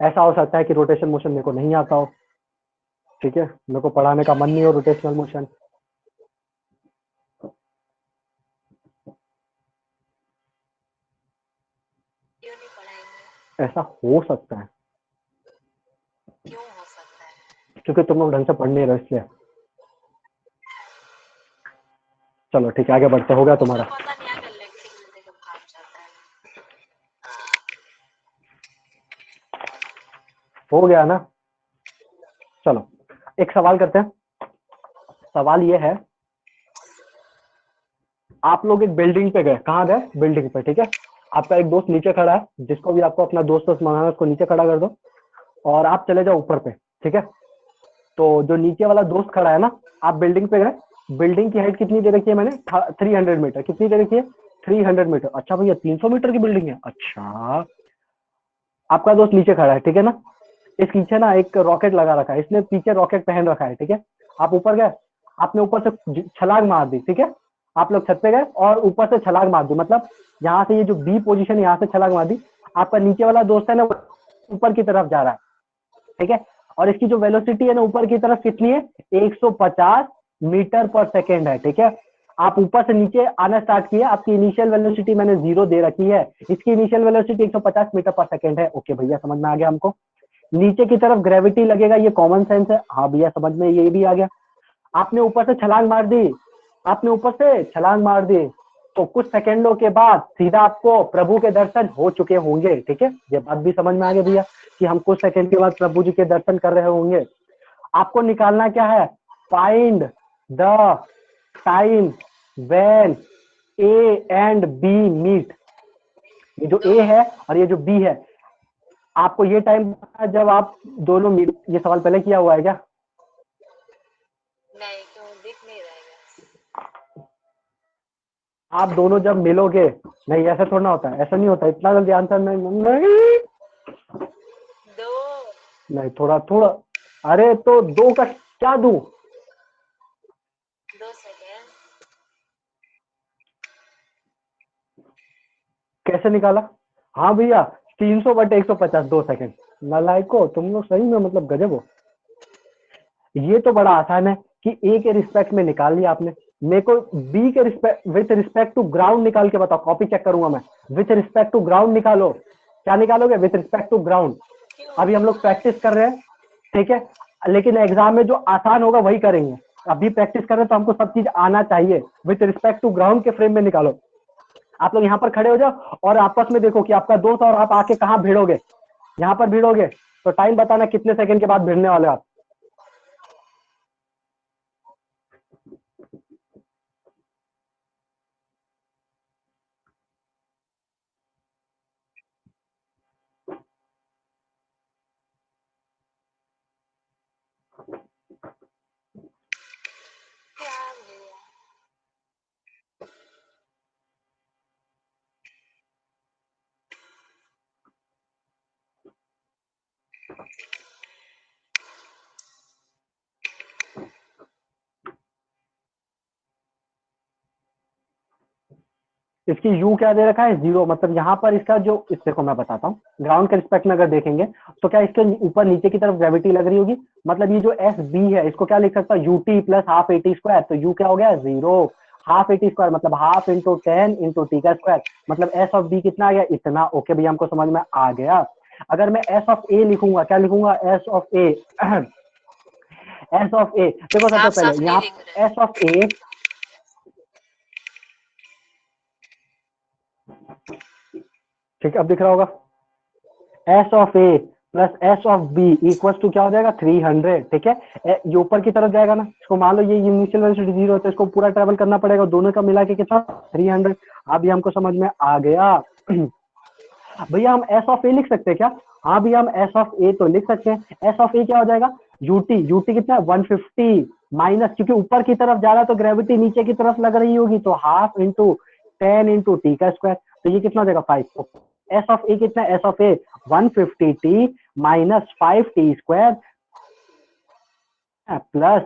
ऐसा हो सकता है कि रोटेशन मोशन मेरे को नहीं आता हो, ठीक है, मेरे को पढ़ाने का क्यों मन नहीं नहीं हो आता है? रोटेशनल मोशन, क्यों नहीं पढ़ाएंगे? ऐसा हो सकता है क्यों हो सकता है? क्योंकि तुम लोग ढंग से पढ़ नहीं रहे इसलिए। चलो ठीक है आगे बढ़ते, हो गया मुझे तुम्हारा, पता नहीं अगर लेक्चर मिलते तो भाग जाता है। हो गया ना। चलो एक सवाल करते हैं। सवाल ये है, आप लोग एक बिल्डिंग पे गए, कहाँ गए? बिल्डिंग पे, ठीक है। आपका एक दोस्त नीचे खड़ा है, जिसको भी आपको अपना दोस्त माना उसको नीचे खड़ा कर दो, और आप चले जाओ ऊपर पे, ठीक है। तो जो नीचे वाला दोस्त खड़ा है ना, आप बिल्डिंग पे गए, बिल्डिंग की हाइट कितनी दे रखी है मैंने? 300 मीटर। कितनी दे रखी है? 300 मीटर। अच्छा भैया 300 मीटर की बिल्डिंग है? अच्छा, आपका दोस्त नीचे खड़ा है, ठीक है ना। इस पीछे ना एक रॉकेट लगा रखा है, इसने पीछे रॉकेट पहन रखा है, ठीक है। आप ऊपर गए, आपने ऊपर से छलांग मार दी, ठीक है। आप लोग छत पे गए और ऊपर से छलांग मार दी, मतलब यहाँ से ये जो बी पोजीशन, यहाँ से छलांग मार दी। आपका नीचे वाला दोस्त है ना, ऊपर की तरफ जा रहा है, ठीक है। और इसकी जो वेलोसिटी है ना ऊपर की तरफ कितनी है? 150 मीटर पर सेकेंड है, ठीक है। आप ऊपर से नीचे आना स्टार्ट किया, आपकी इनिशियल वेलोसिटी मैंने 0 दे रखी है, इसकी इनिशियल वेलोसिटी 150 मीटर पर सेकेंड है। ओके भैया, समझ में आ गया हमको। नीचे की तरफ ग्रेविटी लगेगा, ये कॉमन सेंस है। हाँ भैया समझ में ये भी आ गया। आपने ऊपर से छलांग मार दी, आपने ऊपर से छलांग मार दी, तो कुछ सेकंडों के बाद सीधा आपको प्रभु के दर्शन हो चुके होंगे, ठीक है। ये बात भी समझ में आ गया भैया कि हम कुछ सेकंड के बाद प्रभु जी के दर्शन कर रहे होंगे। आपको निकालना क्या है? Find the time when A and B meet. ये जो ए है और ये जो बी है, आपको ये टाइम जब आप दोनों मीट। ये सवाल पहले किया हुआ है क्या? नहीं, क्यों दिख नहीं रहेगा? आप दोनों जब मिलोगे, नहीं ऐसा थोड़ा होता है, ऐसा नहीं होता, इतना जल्दी आंसर नहीं। 2। नहीं, थोड़ा थोड़ा। अरे तो 2 का क्या दूं? 2 सेकेंड। कैसे निकाला? हाँ भैया 300/150, 2 सेकंड। नालायको, तुम लोग सही में मतलब गजब हो। ये तो बड़ा आसान है कि ए के रिस्पेक्ट में निकाल लिया आपने। मेरे को बी के respect, with respect to ground निकाल के बताओ, कॉपी चेक करूंगा मैं। विथ रिस्पेक्ट टू ग्राउंड निकालो। क्या निकालोगे? With respect to ground. अभी हम लोग प्रैक्टिस कर रहे हैं, ठीक है, लेकिन एग्जाम में जो आसान होगा वही करेंगे। अभी प्रैक्टिस कर रहे हैं तो हमको सब चीज आना चाहिए। विथ रिस्पेक्ट टू ग्राउंड के फ्रेम में निकालो। आप लोग यहाँ पर खड़े हो जाओ और आपस में देखो कि आपका दोस्त और आप आके कहाँ भिड़ोगे। यहाँ पर भिड़ोगे तो टाइम बताना कितने सेकंड के बाद भिड़ने वाले हो आप। क्या भैया? इसकी यू क्या दे रखा है? 0। मतलब यहाँ पर इसका जो, इस देखो मैं बताता हूँ, ग्राउंड के रिस्पेक्ट में अगर देखेंगे तो क्या इसके ऊपर नीचे की तरफ ग्रेविटी लग रही होगी। मतलब ये जो एस बी है इसको क्या लिख सकता है? UT plus half eighty square. तो यू क्या हो गया? 0। हाफ एटी स्क्वायर मतलब हाफ इंटू 10 इंटू टी का स्क्वायर। मतलब एस ऑफ बी कितना आ गया? इतना। ओके भैया हमको समझ में आ गया। अगर मैं एस ऑफ ए लिखूंगा, क्या लिखूंगा? S of A. S of A देखो सबसे साफ पहले साफ नहीं यहाँ दिख रहा है। एस ऑफ ए, ठीक है अब दिख रहा होगा। S of A plus S of B equal to क्या हो जाएगा? 300, ठीक है। ये ऊपर की तरफ जाएगा ना, इसको मान लो ये इनिशियल वेलोसिटी 0 है तो इसको पूरा ट्रेवल करना पड़ेगा, दोनों का मिला के कितना? 300। अब ये हमको समझ में आ गया। भैया हम एस ऑफ ए लिख सकते हैं क्या? हाँ भैया हम एस ऑफ ए तो लिख सकते हैं। एस ऑफ ए क्या हो जाएगा? यूटी। यूटी कितना है? 150 माइनस, क्योंकि ऊपर की तरफ जा रहा है तो ग्रेविटी नीचे की तरफ लग रही होगी, तो हाफ इंटू 10 इंटू टी का स्क्वायर। तो ये कितना हो जाएगा? 5। एस ऑफ ए कितना? S of A 150t minus 5t² plus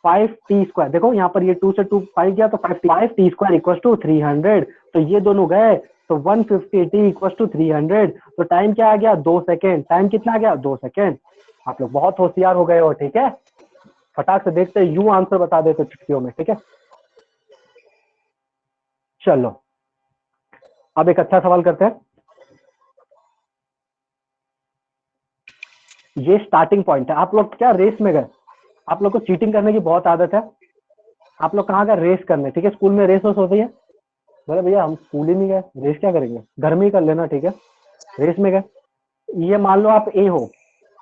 5t²। देखो यहाँ पर ये 2 से 2 5 गया तो 5t² इक्वल टू 300। तो ये दोनों गए तो 150t इक्वल टू 300। तो टाइम क्या आ गया? 2 सेकेंड। टाइम कितना आ गया? 2 सेकेंड। आप लोग बहुत होशियार हो गए हो, ठीक है। फटाक से देखते यू आंसर बता देते चुटकियों में, ठीक है। चलो अब एक अच्छा सवाल करते हैं। ये स्टार्टिंग पॉइंट है। आप लोग क्या रेस में गए? आप लोग को चीटिंग करने की बहुत आदत है। आप लोग कहाँ गए? रेस करने, ठीक है। स्कूल में रेस होती है। बोले भैया हम स्कूल ही नहीं गए, रेस क्या करेंगे, घर में ही कर लेना, ठीक है। रेस में गए। ये मान लो आप ए हो,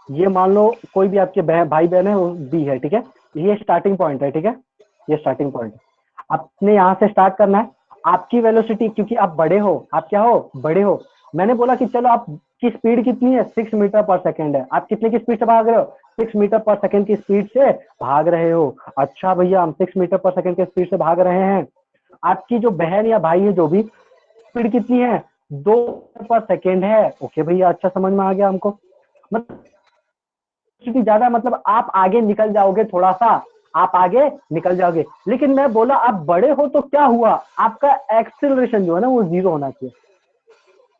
ये मान लो कोई भी आपके भाई बहन है वो बी है, ठीक है, ये स्टार्टिंग पॉइंट है, ठीक है, ये स्टार्टिंग पॉइंट आपने यहाँ से स्टार्ट करना है। आपकी वेलोसिटी, क्योंकि आप बड़े हो, आप क्या हो, बड़े हो, मैंने बोला कि चलो आपकी स्पीड कितनी है, 6 मीटर पर सेकेंड है, आप कितने की स्पीड से भाग रहे हो, 6 मीटर पर सेकेंड की स्पीड से भाग रहे हो। अच्छा भैया, हम 6 मीटर पर सेकेंड की स्पीड से भाग रहे हैं। आपकी जो बहन या भाई है जो भी, स्पीड कितनी है, 2 मीटर पर सेकेंड है। ओके भैया, अच्छा समझ में आ गया हमको। मतलब ज्यादा, मतलब आप आगे निकल जाओगे, थोड़ा सा आप आगे निकल जाओगे। लेकिन मैं बोला आप बड़े हो तो क्या हुआ, आपका एक्सिलरेशन जो है ना वो 0 होना चाहिए।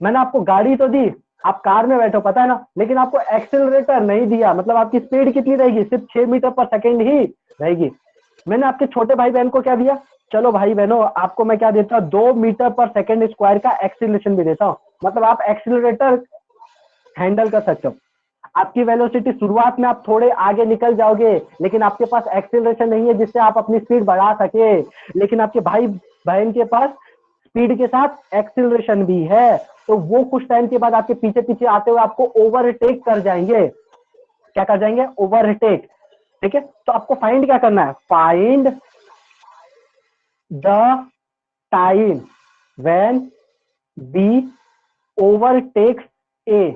मैंने आपको गाड़ी तो दी, आप कार में बैठो, पता है ना, लेकिन आपको एक्सिलरेटर नहीं दिया। मतलब आपकी स्पीड कितनी रहेगी, सिर्फ 6 मीटर पर सेकेंड ही रहेगी। मैंने आपके छोटे भाई बहन को क्या दिया, चलो भाई बहनों आपको मैं क्या देता हूँ, 2 मीटर पर सेकेंड स्क्वायर का एक्सिलरेशन भी देता हूँ। मतलब आप एक्सिलरेटर हैंडल कर सकते हो। आपकी वेलोसिटी शुरुआत में आप थोड़े आगे निकल जाओगे, लेकिन आपके पास एक्सेलरेशन नहीं है जिससे आप अपनी स्पीड बढ़ा सके। लेकिन आपके भाई बहन के पास स्पीड के साथ एक्सेलरेशन भी है, तो वो कुछ टाइम के बाद आपके पीछे पीछे आते हुए आपको ओवरटेक कर जाएंगे। क्या कर जाएंगे, ओवरटेक। ठीक है, तो आपको फाइंड क्या करना है, find the time when B overtakes A.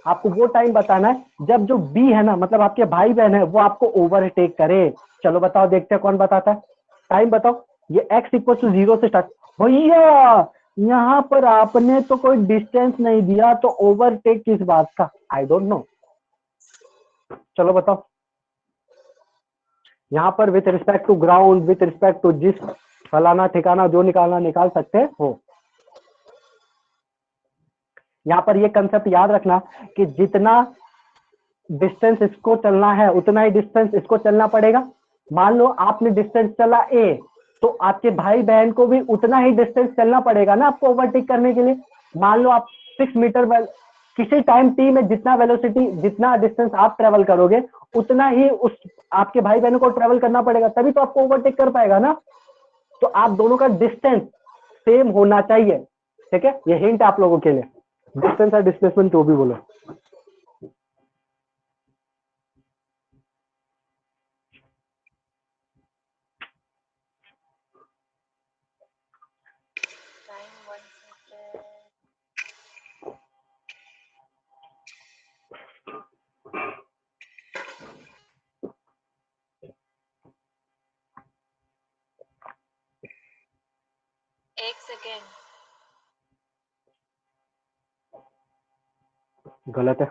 आपको वो टाइम बताना है जब जो बी है ना, मतलब आपके भाई बहन है, वो आपको ओवरटेक करे। चलो बताओ, देखते हैं कौन बताता है। टाइम बताओ। ये x इक्वल टू 0 से स्टार्ट। भैया यहाँ पर आपने तो कोई डिस्टेंस नहीं दिया, तो ओवरटेक किस बात का, आई डोंट नो। चलो बताओ। यहाँ पर with respect to ground, with respect to जिस फलाना ठिकाना, जो निकालना निकाल सकते हो। यहाँ पर ये कंसेप्ट याद रखना कि जितना डिस्टेंस इसको चलना है उतना ही डिस्टेंस इसको चलना पड़ेगा। मान लो आपने डिस्टेंस चला ए, तो आपके भाई बहन को भी उतना ही डिस्टेंस चलना पड़ेगा ना आपको ओवरटेक करने के लिए। मान लो आप 6 मीटर किसी टाइम टी में जितना वेलोसिटी, जितना डिस्टेंस आप ट्रेवल करोगे, उतना ही उस आपके भाई बहनों को ट्रेवल करना पड़ेगा, तभी तो आपको ओवरटेक कर पाएगा ना। तो आप दोनों का डिस्टेंस सेम होना चाहिए। ठीक है, ये हिंट आप लोगों के लिए। डिस्टेंस और डिस्प्लेसमेंट जो भी बोलो। Time 1 second. एक सेकेंड। गलत है।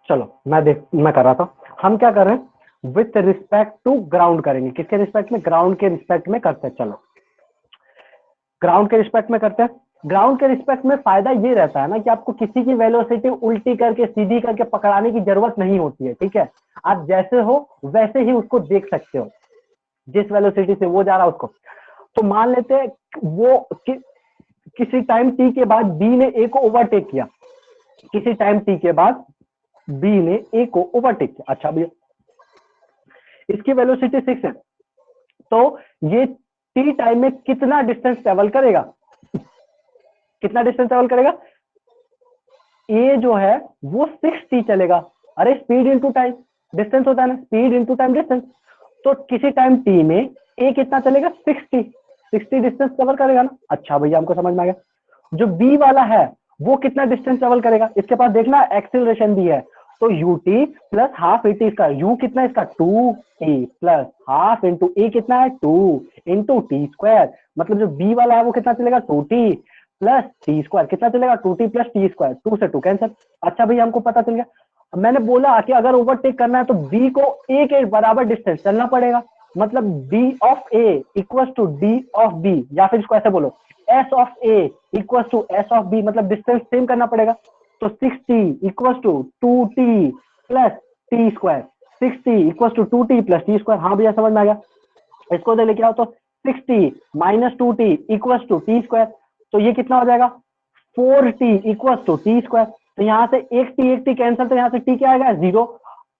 चलो मैं कर रहा था। हम क्या कर रहे हैं, विथ रिस्पेक्ट टू ग्राउंड करेंगे। किसके रिस्पेक्ट में, ग्राउंड के रिस्पेक्ट में करते हैं। चलो ग्राउंड के रिस्पेक्ट में करते हैं। ग्राउंड के रिस्पेक्ट में फायदा ये रहता है ना कि आपको किसी की वेलोसिटी उल्टी करके सीधी करके पकड़ाने की जरूरत नहीं होती है। ठीक है, आप जैसे हो वैसे ही उसको देख सकते हो, जिस वेलोसिटी से वो जा रहा है उसको। तो मान लेते हैं वो किसी टाइम टी के बाद बी ने ए को ओवरटेक किया। किसी टाइम टी के बाद बी ने ए को ओवरटेक किया। अच्छा भैया, इसकी वेलोसिटी 6 है, तो ये टी टाइम में कितना डिस्टेंस ट्रेवल करेगा, कितना डिस्टेंस ट्रेवल करेगा, ए जो है वो 6t चलेगा। अरे स्पीड इंटू टाइम डिस्टेंस होता है ना, स्पीड इंटू टाइम डिस्टेंस। तो किसी टाइम टी में ए कितना चलेगा, 60 डिस्टेंस कवर करेगा ना। अच्छा भैया, हमको समझ में आ गया। जो बी वाला है वो कितना डिस्टेंस ट्रेवल करेगा, इसके पास देखना एक्सिलरेशन भी है। तो ut plus half A T, इसका u कितना है, इसका 2t प्लस हाफ इंटू ए कितना है 2 इंटू टी स्क्वायर। मतलब जो बी वाला है वो कितना चलेगा, 2t प्लस टी स्क्वायर। कितना चलेगा, 2t प्लस टी स्क्वायर। 2 से 2 कैंसिल। अच्छा भैया, हमको पता चल गया। अब मैंने बोला कि अगर ओवरटेक करना है तो बी को ए के बराबर डिस्टेंस चलना पड़ेगा। मतलब B of A equal to D of B, या फिर इसको ऐसे बोलो S of A equal to S of B, मतलब डिस्टेंस सेम करना पड़ेगा। तो 6t equal to 2t plus t square. 6t equal to 2t plus t square. हाँ भैया, समझ में आ गया। इसको दे लेके आओ तो 6t minus 2t equal to t square. तो ये कितना हो जाएगा, 4t equal to t square. तो यहाँ से एक टी कैंसिल, तो यहाँ से t क्या आएगा, 0।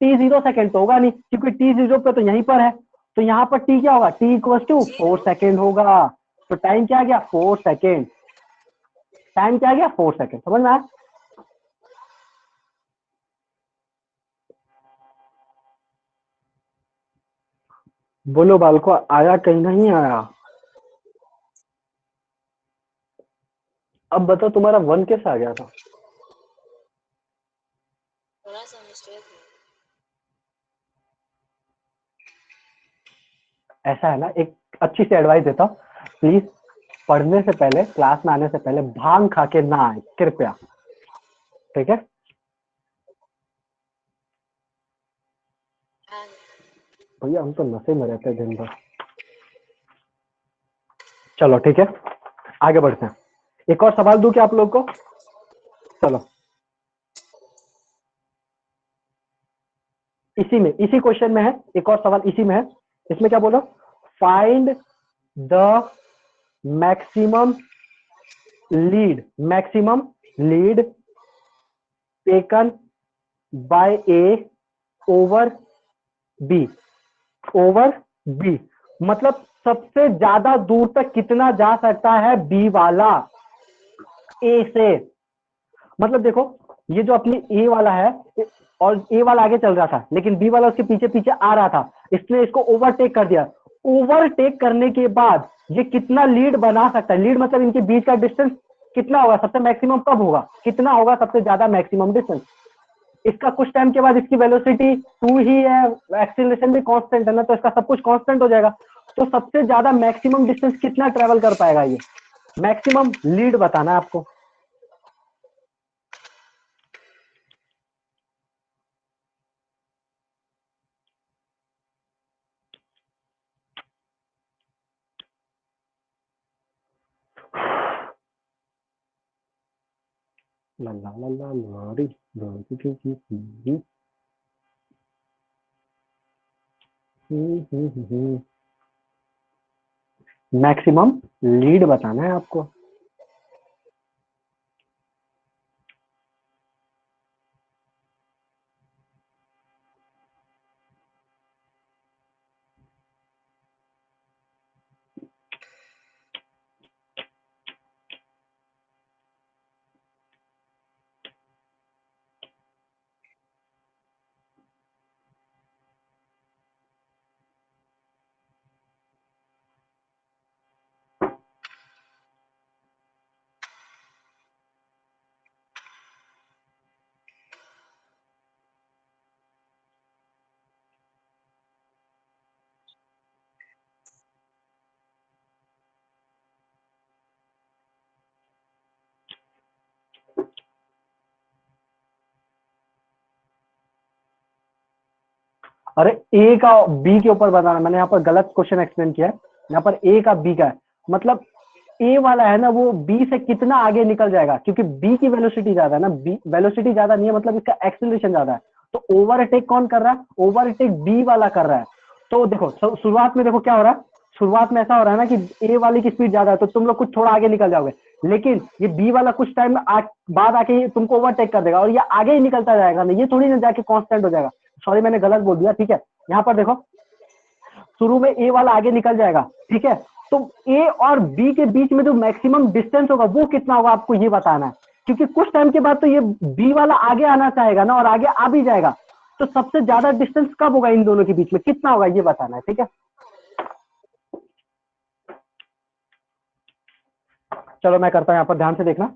t 0 सेकेंड तो होगा नहीं, क्योंकि t 0 पे तो यहीं पर है। तो यहाँ पर टी क्या होगा, टी इक्वल टू 4 सेकेंड होगा। तो टाइम क्या आ गया, 4 सेकेंड। टाइम क्या आ गया, 4 सेकेंड। समझ में आया? बोलो बालको, आया कहीं नहीं आया? अब बताओ तुम्हारा 1 कैसे आ गया था? थोड़ा सा मिस्टेक ऐसा है ना, एक अच्छी सी एडवाइस देता हूँ, प्लीज पढ़ने से पहले, क्लास में आने से पहले भांग खा के ना आए कृपया, ठीक है? हाँ। भैया हम तो नशे में रहते हैं दिन भर। चलो ठीक है, आगे बढ़ते हैं। एक और सवाल दूं क्या आप लोग को? चलो, इसी में, इसी क्वेश्चन में है, एक और सवाल इसी में है। इसमें क्या बोला, find the maximum lead taken by A over B. मतलब सबसे ज्यादा दूर तक कितना जा सकता है बी वाला ए से। मतलब देखो, ये जो अपनी ए वाला है, और ए वाला आगे चल रहा था, लेकिन बी वाला उसके पीछे पीछे आ रहा था, इसने इसको ओवरटेक कर दिया। ओवरटेक करने के बाद ये कितना लीड बना सकता है? लीड मतलब इनके बीच का डिस्टेंस कितना होगा, सबसे मैक्सिमम कब होगा, कितना होगा सबसे ज्यादा मैक्सिमम डिस्टेंस? इसका कुछ टाइम के बाद इसकी वेलोसिटी 2 ही है, एक्सीलरेशन भी कांस्टेंट है ना, तो इसका सब कुछ कांस्टेंट हो जाएगा। तो सबसे ज्यादा मैक्सिमम डिस्टेंस कितना ट्रेवल कर पाएगा ये? मैक्सिमम लीड बताना है आपको। ला ला ला ला लारी, मैक्सिमम लीड बताना है आपको। अरे ए का बी के ऊपर बताना, मैंने यहाँ पर गलत क्वेश्चन एक्सप्लेन किया है। यहाँ पर ए का बी का है, मतलब ए वाला है ना, वो बी से कितना आगे निकल जाएगा, क्योंकि बी की वेलोसिटी ज्यादा है ना, बी वेलोसिटी ज्यादा नहीं है, मतलब इसका एक्सेलरेशन ज्यादा है। तो ओवरटेक कौन कर रहा है, ओवरटेक बी वाला कर रहा है। तो देखो शुरुआत में देखो क्या हो रहा है, शुरुआत में ऐसा हो रहा है ना कि ए वाली की स्पीड ज्यादा है, तो तुम लोग कुछ थोड़ा आगे निकल जाओगे, लेकिन ये बी वाला कुछ टाइम बाद आके ये तुमको ओवरटेक कर देगा, और ये आगे ही निकलता जाएगा ना, ये थोड़ी ना जाके कांस्टेंट हो जाएगा। सॉरी मैंने गलत बोल दिया, ठीक है? यहाँ पर देखो, शुरू में ए वाला आगे निकल जाएगा, ठीक है? तो ए और बी के बीच में जो मैक्सिमम डिस्टेंस होगा वो कितना होगा, आपको ये बताना है, क्योंकि कुछ टाइम के बाद तो ये बी वाला आगे आना चाहेगा ना, और आगे आ भी जाएगा। तो सबसे ज्यादा डिस्टेंस कब होगा इन दोनों के बीच में, कितना होगा, ये बताना है, ठीक है? चलो मैं करता हूं, यहाँ पर ध्यान से देखना,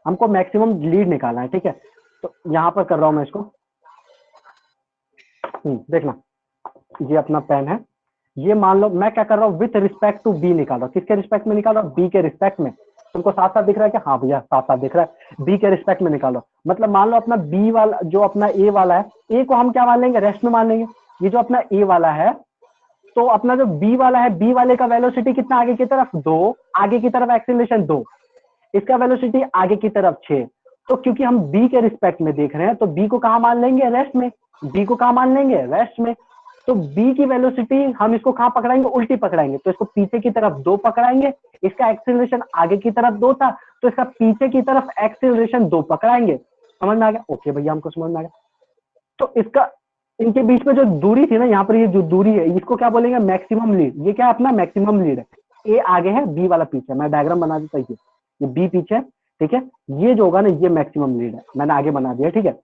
हमको मैक्सिमम लीड निकालना है, ठीक है? तो यहाँ पर कर रहा हूं मैं इसको, देखना, ये अपना पेन है, ये मान लो मैं क्या कर रहा हूँ, विथ रिस्पेक्ट टू बी निकाल रहा हूँ। किसके रिस्पेक्ट में निकाल रहा हूँ, बी के रिस्पेक्ट में। तुमको साथ साथ दिख रहा है क्या? हाँ भैया साथ साथ दिख रहा है, बी के रिस्पेक्ट में निकालो। मतलब मान लो अपना बी वाला, जो अपना ए वाला है, ए को हम क्या मान लेंगे, रेस्ट में मान लेंगे। ये जो अपना ए वाला है, तो अपना जो बी वाला है, बी वाले का वेलोसिटी कितना आगे की तरफ, 2, आगे की तरफ एक्सीलरेशन 2, इसका वेलोसिटी आगे की तरफ 6। तो क्योंकि हम बी के रिस्पेक्ट में देख रहे हैं, तो बी को कहाँ मान लेंगे, रेस्ट में। बी को कहाँ मान लेंगे, रेस्ट में। तो बी की वेलोसिटी हम इसको कहाँ पकड़ाएंगे, उल्टी पकड़ाएंगे, तो इसको पीछे की तरफ 2 पकड़ाएंगे। इसका एक्सीलरेशन आगे की तरफ 2 था, तो इसका पीछे की तरफ एक्सीलरेशन 2 पकड़ाएंगे। समझ में आ गया? ओके भैया हमको समझ में आ गया। तो इसका इनके बीच में जो दूरी थी ना, यहाँ पर ये जो दूरी है इसको क्या बोलेंगे, मैक्सिमम लीड। ये क्या है अपना मैक्सिमम लीड है। ए आगे है, बी वाला पीछे। मैं डायग्राम बना देता हूँ, ये बी पीछे है, ठीक है। ये जो होगा ना ये मैक्सिमम लीड है, मैंने आगे बना दिया, ठीक है।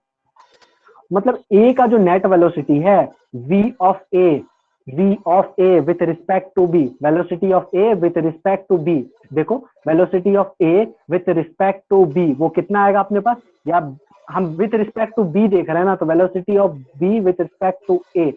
मतलब ए का जो नेट वेलोसिटी है v of A with respect to B, velocity of A with respect to B. देखो velocity of A with respect to B वो कितना आएगा अपने पास, या हम विथ रिस्पेक्ट टू बी देख रहे हैं ना, तो velocity of B with respect to A,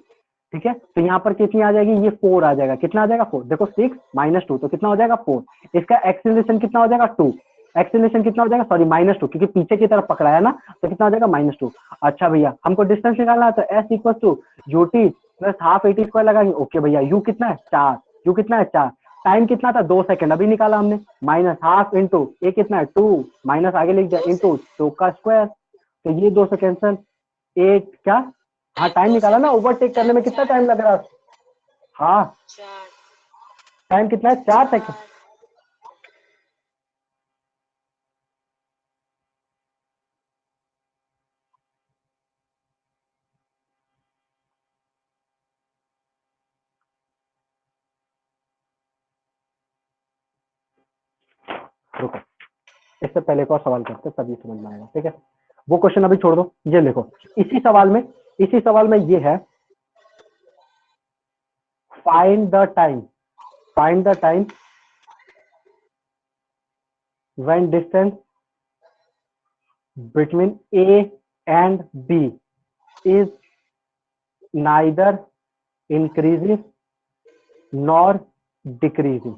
ठीक है। तो यहाँ पर कितनी आ जाएगी, ये 4 आ जाएगा। कितना आ जाएगा 4, देखो 6 माइनस 2 तो कितना हो जाएगा 4। इसका एक्सीलरेशन कितना हो जाएगा 2, एक्सीलरेशन कितना हो जाएगा, सॉरी -2, क्योंकि पीछे की तरफ पकड़ा है ना, तो कितना हो जाएगा -2। अच्छा भैया हमको डिस्टेंस निकालना है, तो s equal to ut plus half at square लगाएंगे। ओके भैया, u कितना है 4, u कितना है 4, टाइम कितना था 2 सेकंड अभी निकाला हमने, माइनस हाफ इंटू ए कितना है 2, माइनस आगे लिख दिया इंटू 2 का स्क्वायर। तो ये 2 से कैंसिल, 8 क्या, हाँ टाइम निकाला ना, ओवरटेक करने में कितना टाइम लग रहा है, हाँ टाइम कितना है 4 सेकंड। रुको, इससे पहले एक और सवाल करते तभी समझ में आएगा, ठीक है। वो क्वेश्चन अभी छोड़ दो, ये लिखो। इसी सवाल में ये है, find the time when distance between A and B is neither increasing nor decreasing.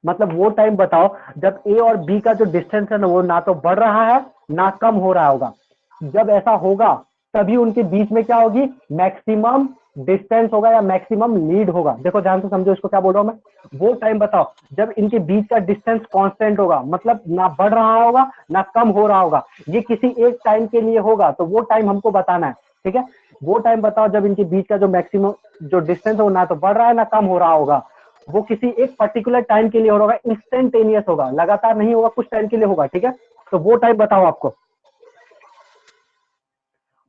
मतलब वो टाइम बताओ जब ए और बी का जो डिस्टेंस है ना वो ना तो बढ़ रहा है ना कम हो रहा होगा। जब ऐसा होगा तभी उनके बीच में क्या होगी, मैक्सिमम डिस्टेंस होगा या मैक्सिमम लीड होगा। देखो ध्यान से समझो इसको क्या बोल रहा हूं मैं, वो टाइम बताओ जब इनके बीच का डिस्टेंस कांस्टेंट होगा, मतलब ना बढ़ रहा होगा ना कम हो रहा होगा, ये किसी एक टाइम के लिए होगा, तो वो टाइम हमको बताना है, ठीक है। वो टाइम बताओ जब इनके बीच का जो मैक्सिमम जो डिस्टेंस है वो ना तो बढ़ रहा है ना कम हो रहा होगा, वो किसी एक पर्टिकुलर टाइम के लिए हो रहा होगा, इंस्टेंटेनियस होगा, लगातार नहीं होगा, कुछ टाइम के लिए होगा, ठीक है। तो वो टाइम बताओ आपको,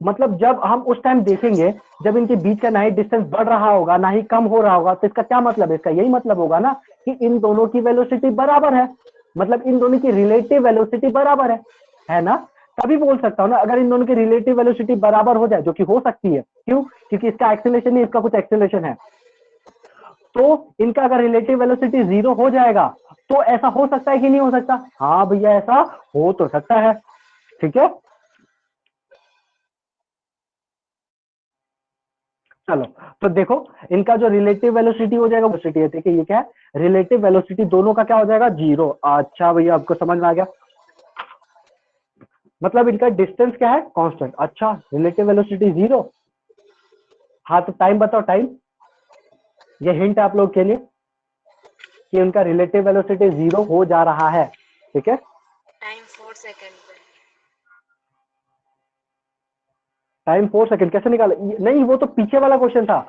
मतलब जब हम उस टाइम देखेंगे जब इनके बीच का ना ही डिस्टेंस बढ़ रहा होगा ना ही कम हो रहा होगा, तो इसका क्या मतलब है, इसका यही मतलब होगा ना कि इन दोनों की वेलोसिटी बराबर है, मतलब इन दोनों की रिलेटिव वेलोसिटी बराबर है ना। तभी बोल सकता हूं ना, अगर इन दोनों की रिलेटिव वेलोसिटी बराबर हो जाए, जो कि हो सकती है, क्यों, क्योंकि इसका एक्सेलरेशन नहीं इसका कुछ एक्सेलरेशन है, तो इनका अगर रिलेटिव वेलोसिटी 0 हो जाएगा तो ऐसा हो सकता है कि नहीं हो सकता, हाँ भैया ऐसा हो तो सकता है, ठीक है। चलो तो देखो इनका जो रिलेटिव वेलोसिटी हो जाएगा, वेलोसिटी है, ठीक है, ये क्या है रिलेटिव वेलोसिटी, दोनों का क्या हो जाएगा 0। अच्छा भैया आपको समझ में आ गया, मतलब इनका डिस्टेंस क्या है कांस्टेंट। अच्छा रिलेटिव वेलोसिटी 0, हाँ तो टाइम बताओ, टाइम, ये हिंट है आप लोग के लिए कि उनका रिलेटिव वेलोसिटी 0 हो जा रहा है, ठीक है। टाइम 4 सेकंड पे। टाइम 4 सेकंड कैसे निकाला, नहीं वो तो पीछे वाला क्वेश्चन था,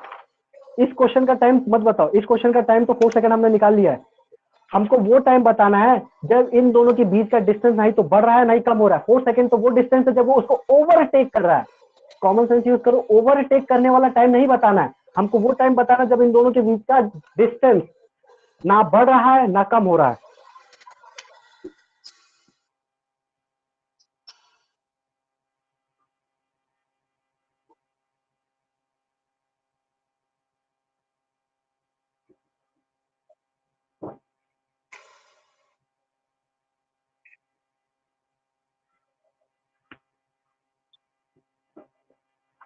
इस क्वेश्चन का टाइम मत बताओ, इस क्वेश्चन का टाइम तो 4 सेकंड हमने निकाल लिया है। हमको वो टाइम बताना है जब इन दोनों के बीच का डिस्टेंस नहीं तो बढ़ रहा है नहीं कम हो रहा है। 4 सेकंड तो वो डिस्टेंस है जब वो उसको ओवरटेक कर रहा है, कॉमन सेंस यूज करो, ओवरटेक करने वाला टाइम नहीं बताना है हमको, वो टाइम बताना जब इन दोनों के बीच का डिस्टेंस ना बढ़ रहा है ना कम हो रहा है।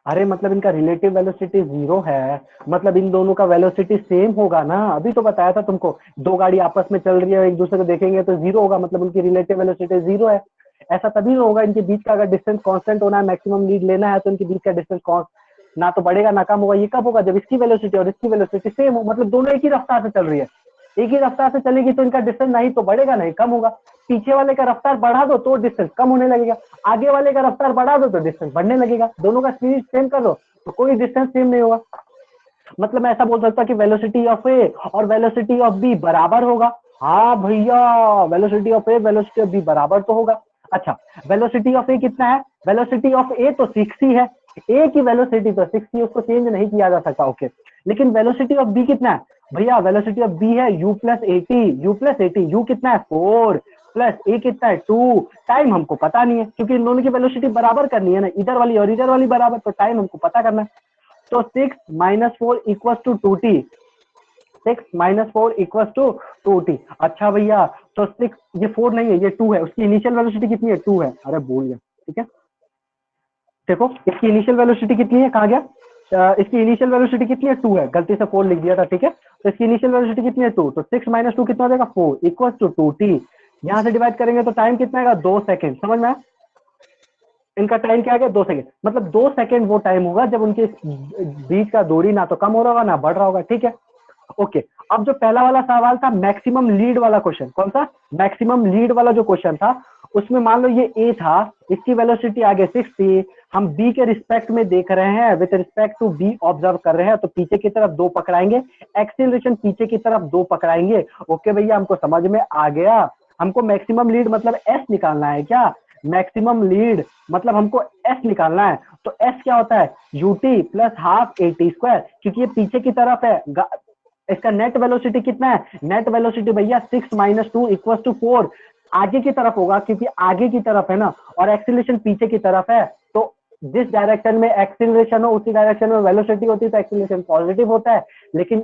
अरे मतलब इनका रिलेटिव वेलोसिटी 0 है, मतलब इन दोनों का वेलोसिटी सेम होगा ना, अभी तो बताया था तुमको, दो गाड़ी आपस में चल रही है एक दूसरे को देखेंगे तो 0 होगा, मतलब उनकी रिलेटिव वेलोसिटी 0 है। ऐसा तभी ना होगा, इनके बीच का अगर डिस्टेंस कांस्टेंट होना है, मैक्सिमम लीड लेना है, तो इनके बीच का डिस्टेंस ना तो बढ़ेगा ना कम होगा। ये कब होगा, जब इसकी वेलोसिटी और इसकी वेलोसिटी सेम हो, मतलब दोनों एक ही रफ्तार से चल रही है, एक ही रफ्तार से चलेगी तो इनका डिस्टेंस नहीं तो बढ़ेगा नहीं कम होगा। पीछे वाले का रफ्तार बढ़ा दो तो डिस्टेंस कम होने लगेगा, आगे वाले का रफ्तार बढ़ा दो तो डिस्टेंस बढ़ने लगेगा, दोनों का स्पीड सेम कर दो तो कोई डिस्टेंस सेम नहीं होगा। मतलब मैं ऐसा बोल सकता कि वेलोसिटी ऑफ ए और वेलोसिटी ऑफ बी बराबर होगा, हाँ भैया velocity of A velocity of B बराबर तो होगा। अच्छा वेलोसिटी ऑफ ए कितना है, वेलोसिटी ऑफ ए तो 6 ही है, ए की वेलोसिटी तो 6 थी, उसको चेंज नहीं किया जा सकता, ओके। लेकिन वेलोसिटी ऑफ बी कितना है भैया, वेलोसिटी ऑफ बी है u प्लस एटी, यू कितना है 4 प्लस ए कितना है 2। टाइम हमको पता नहीं है क्योंकि इन दोनों की वेलोसिटी बराबर करनी है ना, इधर वाली और इधर वाली बराबर, तो टाइम हमको पता करना है। तो 6 minus 4 equal to 2t, 6 minus 4 equal to 2t। अच्छा भैया, तो 6, ये 4 नहीं है, ये 2 है, उसकी इनिशियल वेलोसिटी कितनी है 2 है, अरे भूल गया, ठीक है। देखो इसकी इनिशियल वेलोसिटी कितनी है, कहाँ गया, इसकी इनिशियल वेलोसिटी कितनी है 2 है, गलती से 4 लिख दिया था, ठीक है। तो इसकी इनिशियल वेलोसिटी कितनी है 2, तो 6 माइनस 2 कितना हो जाएगा 4 इक्वल टू 2t। यहाँ से डिवाइड करेंगे तो टाइम कितना आएगा 2 सेकंड, समझ में आया? इनका टाइम क्या आ गया 2 सेकंड, मतलब 2 सेकंड वो टाइम होगा जब उनके बीच का दूरी ना तो कम हो रहा होगा ना बढ़ रहा होगा, ठीक है। ओके, अब जो पहला वाला सवाल था मैक्सिमम लीड वाला क्वेश्चन, कौन सा मैक्सिमम लीड वाला जो क्वेश्चन था, उसमें मान लो ये ए था, इसकी वेलोसिटी आगे 6 थी, हम बी के रिस्पेक्ट में देख रहे हैं, with respect to B observe कर रहे हैं, तो पीछे की तरफ 2 पकड़ाएंगे, एक्सीलरेशन पीछे की तरफ 2 पकड़ाएंगे। ओके भैया, हमको समझ में आ गया। हमको मैक्सिमम लीड मतलब एस निकालना है क्या, मैक्सिमम लीड मतलब हमको एस निकालना है। तो एस क्या होता है UT plus half A T square, क्योंकि ये पीछे की तरफ है। इसका नेट वेलोसिटी कितना है, नेट वेलोसिटी भैया 6 माइनस 2 इक्वल टू 4, आगे की तरफ होगा क्योंकि आगे की तरफ है ना, और एक्सीलरेशन पीछे की तरफ है। तो जिस डायरेक्शन में एक्सीलरेशन हो उसी डायरेक्शन में वेलोसिटी होती है, तो एक्सीलरेशन पॉजिटिव होता है। लेकिन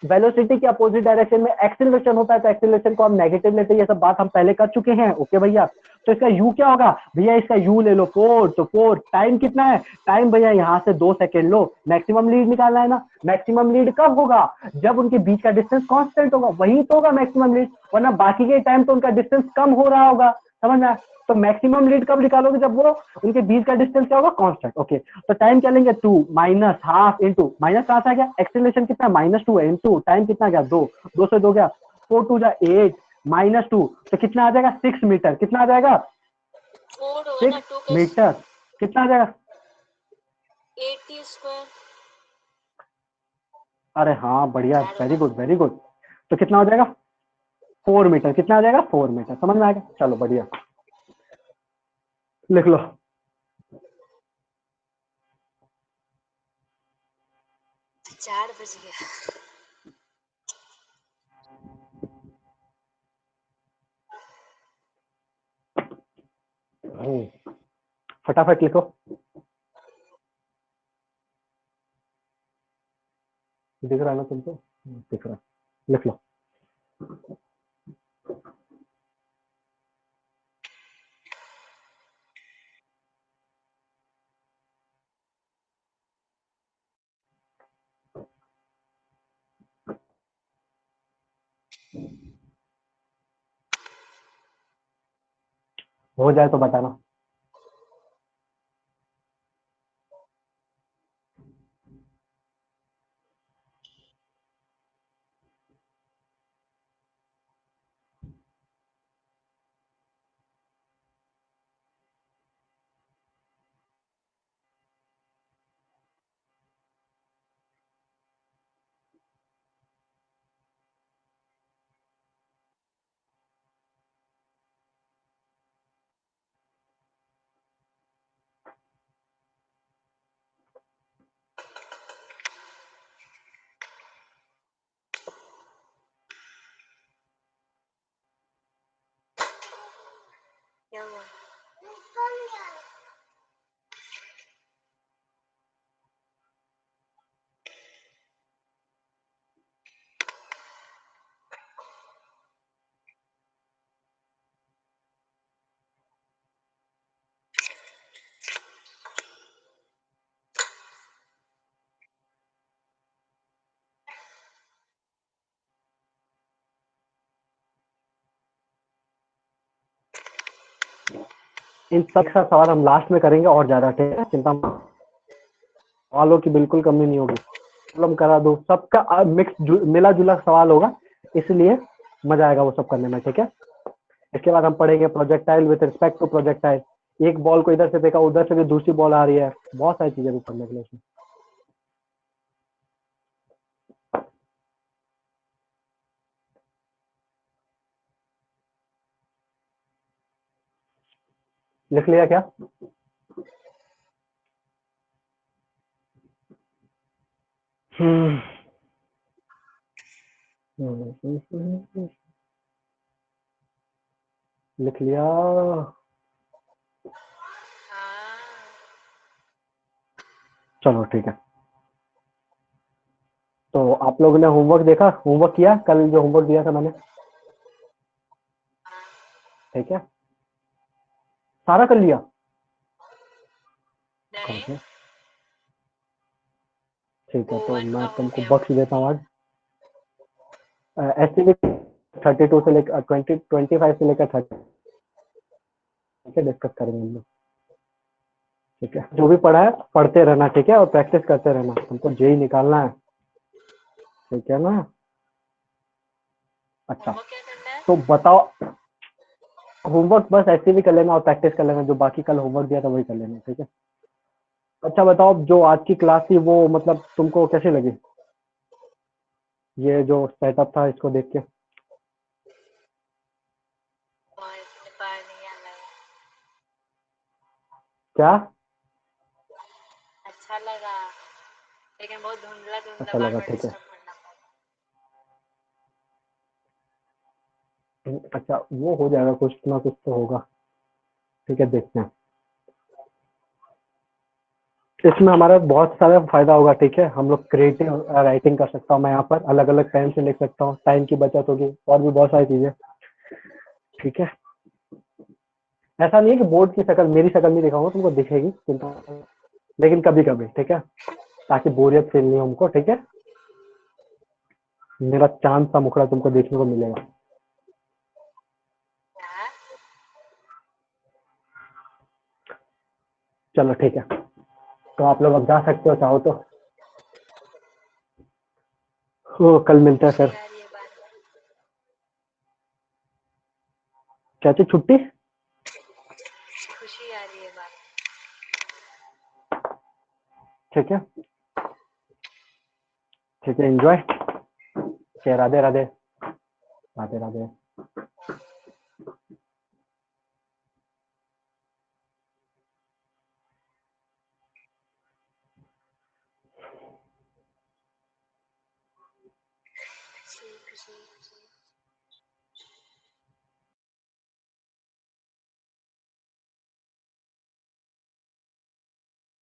वेलोसिटी के अपोजिट डायरेक्शन में एक्सीलरेशन होता है, तो एक्सीलरेशन को हम नेगेटिव लेते हैं, ये सब बात हम पहले कर चुके हैं, ओके भैया। तो इसका u क्या होगा भैया, इसका u ले लो 4, तो 4 टाइम कितना है, टाइम भैया यहाँ से 2 सेकेंड लो, मैक्सिमम लीड निकालना है ना। मैक्सिमम लीड कब होगा, जब उनके बीच का डिस्टेंस कांस्टेंट होगा, वही तो होगा मैक्सिमम लीड, वरना बाकी के टाइम तो उनका डिस्टेंस कम हो रहा होगा, समझ में। तो मैक्सिमम लीड कब निकालोगे, जब वो उनके बीच का डिस्टेंस क्या होगा कांस्टेंट, ओके। तो टाइम क्या लेंगे 2 माइनस हाफ इंटू, माइनस कहां से आ गया, एक्सीलरेशन कितना -2 है, इंटू टाइम कितना गया 2, 2 से 2 गया 4 2 जा 8 -2, तो कितना आ जाएगा 6 मीटर, कितना आ जाएगा 4 होगा 6 ना, 2 के मीटर, कितना आ जाएगा, 80 स्क्वायर, अरे हाँ बढ़िया, ऐड वेरी होगा। Good very good. तो कितना हो जाएगा 4 मीटर, कितना आ जाएगा 4 मीटर, समझ में आ गया, चलो बढ़िया, लिख लो। तो 4 बज गया। फटाफट लिखो, दिख रहा है ना तुमको, दिख रहा है, लिख लो। हो जाए तो बताना। क्या हुआ? इन सब का सवाल हम लास्ट में करेंगे और ज्यादा, ठीक है, चिंता मत, सवालों की बिल्कुल कमी नहीं होगी, प्रॉब्लम करा दो, सबका मिक्स मिला जुला सवाल होगा, इसलिए मजा आएगा वो सब करने में, ठीक है। इसके बाद हम पढ़ेंगे projectile with respect to projectile, एक बॉल को इधर से फेंका उधर से भी दूसरी बॉल आ रही है, बहुत सारी चीजें भी पढ़ने के लिए इसमें। लिख लिया क्या, हम्म, लिख लिया। हाँ। चलो ठीक है। तो आप लोगों ने होमवर्क देखा, होमवर्क किया कल जो होमवर्क दिया था मैंने? हाँ। ठीक है, सारा कर लिया? नहीं, ओके, ठीक है, तो ओवन का मैं हो तुमको गया बख्श देता हूँ आज। एस्टिमेट 32 से लेकर 25 से लेकर 30, ठीक है, डिस्कस करेंगे हम लोग। ठीक है, जो भी पढ़ा है पढ़ते रहना, ठीक है, और प्रैक्टिस करते रहना, तुमको जेई निकालना है, ठीक है ना? अच्छा, होमवर्क क्या करना है? तो बताओ। होमवर्क बस ऐसे भी कर लेना और प्रैक्टिस कर लेना, जो बाकी कल होमवर्क दिया था वही कर लेना, ठीक है? अच्छा बताओ, जो आज की क्लास थी वो मतलब तुमको कैसी लगी, ये जो सेटअप था इसको देख के? बहुत बार नहीं आना है। क्या अच्छा लगा, लेकिन बहुत धुंधला धुंधला, अच्छा बार लगा? बार ठीक है। डिस्टर्ब करना पड़ा। अच्छा, वो हो जाएगा, कुछ ना कुछ तो होगा, ठीक है, देखते हैं। इसमें हमारा बहुत सारा फायदा होगा, ठीक है, हम लोग क्रिएटिव राइटिंग कर सकता हूँ मैं यहाँ पर, अलग अलग पेन से लिख सकता हूँ, टाइम की बचत होगी और भी बहुत सारी चीजें, ठीक है। ऐसा नहीं है कि बोर्ड की शक्ल, मेरी शक्ल नहीं दिखाऊंगा तुमको, दिखेगी चिंता मत, लेकिन कभी कभी, ठीक है, ताकि बोरियत फील नहीं हो हमको, ठीक है, मेरा चांद सा मुखड़ा तुमको देखने को मिलेगा। हाँ। चलो ठीक है, तो आप लोग अब जा सकते हो चाहो तो। कल मिलते हैं खुशी फिर। आ रही है बार बार। क्या चीज छुट्टी? खुशी आ रही है बार। ठीक है, ठीक है, एंजॉय, राधे राधे, राधे राधे। खुशी खुशी खुशी।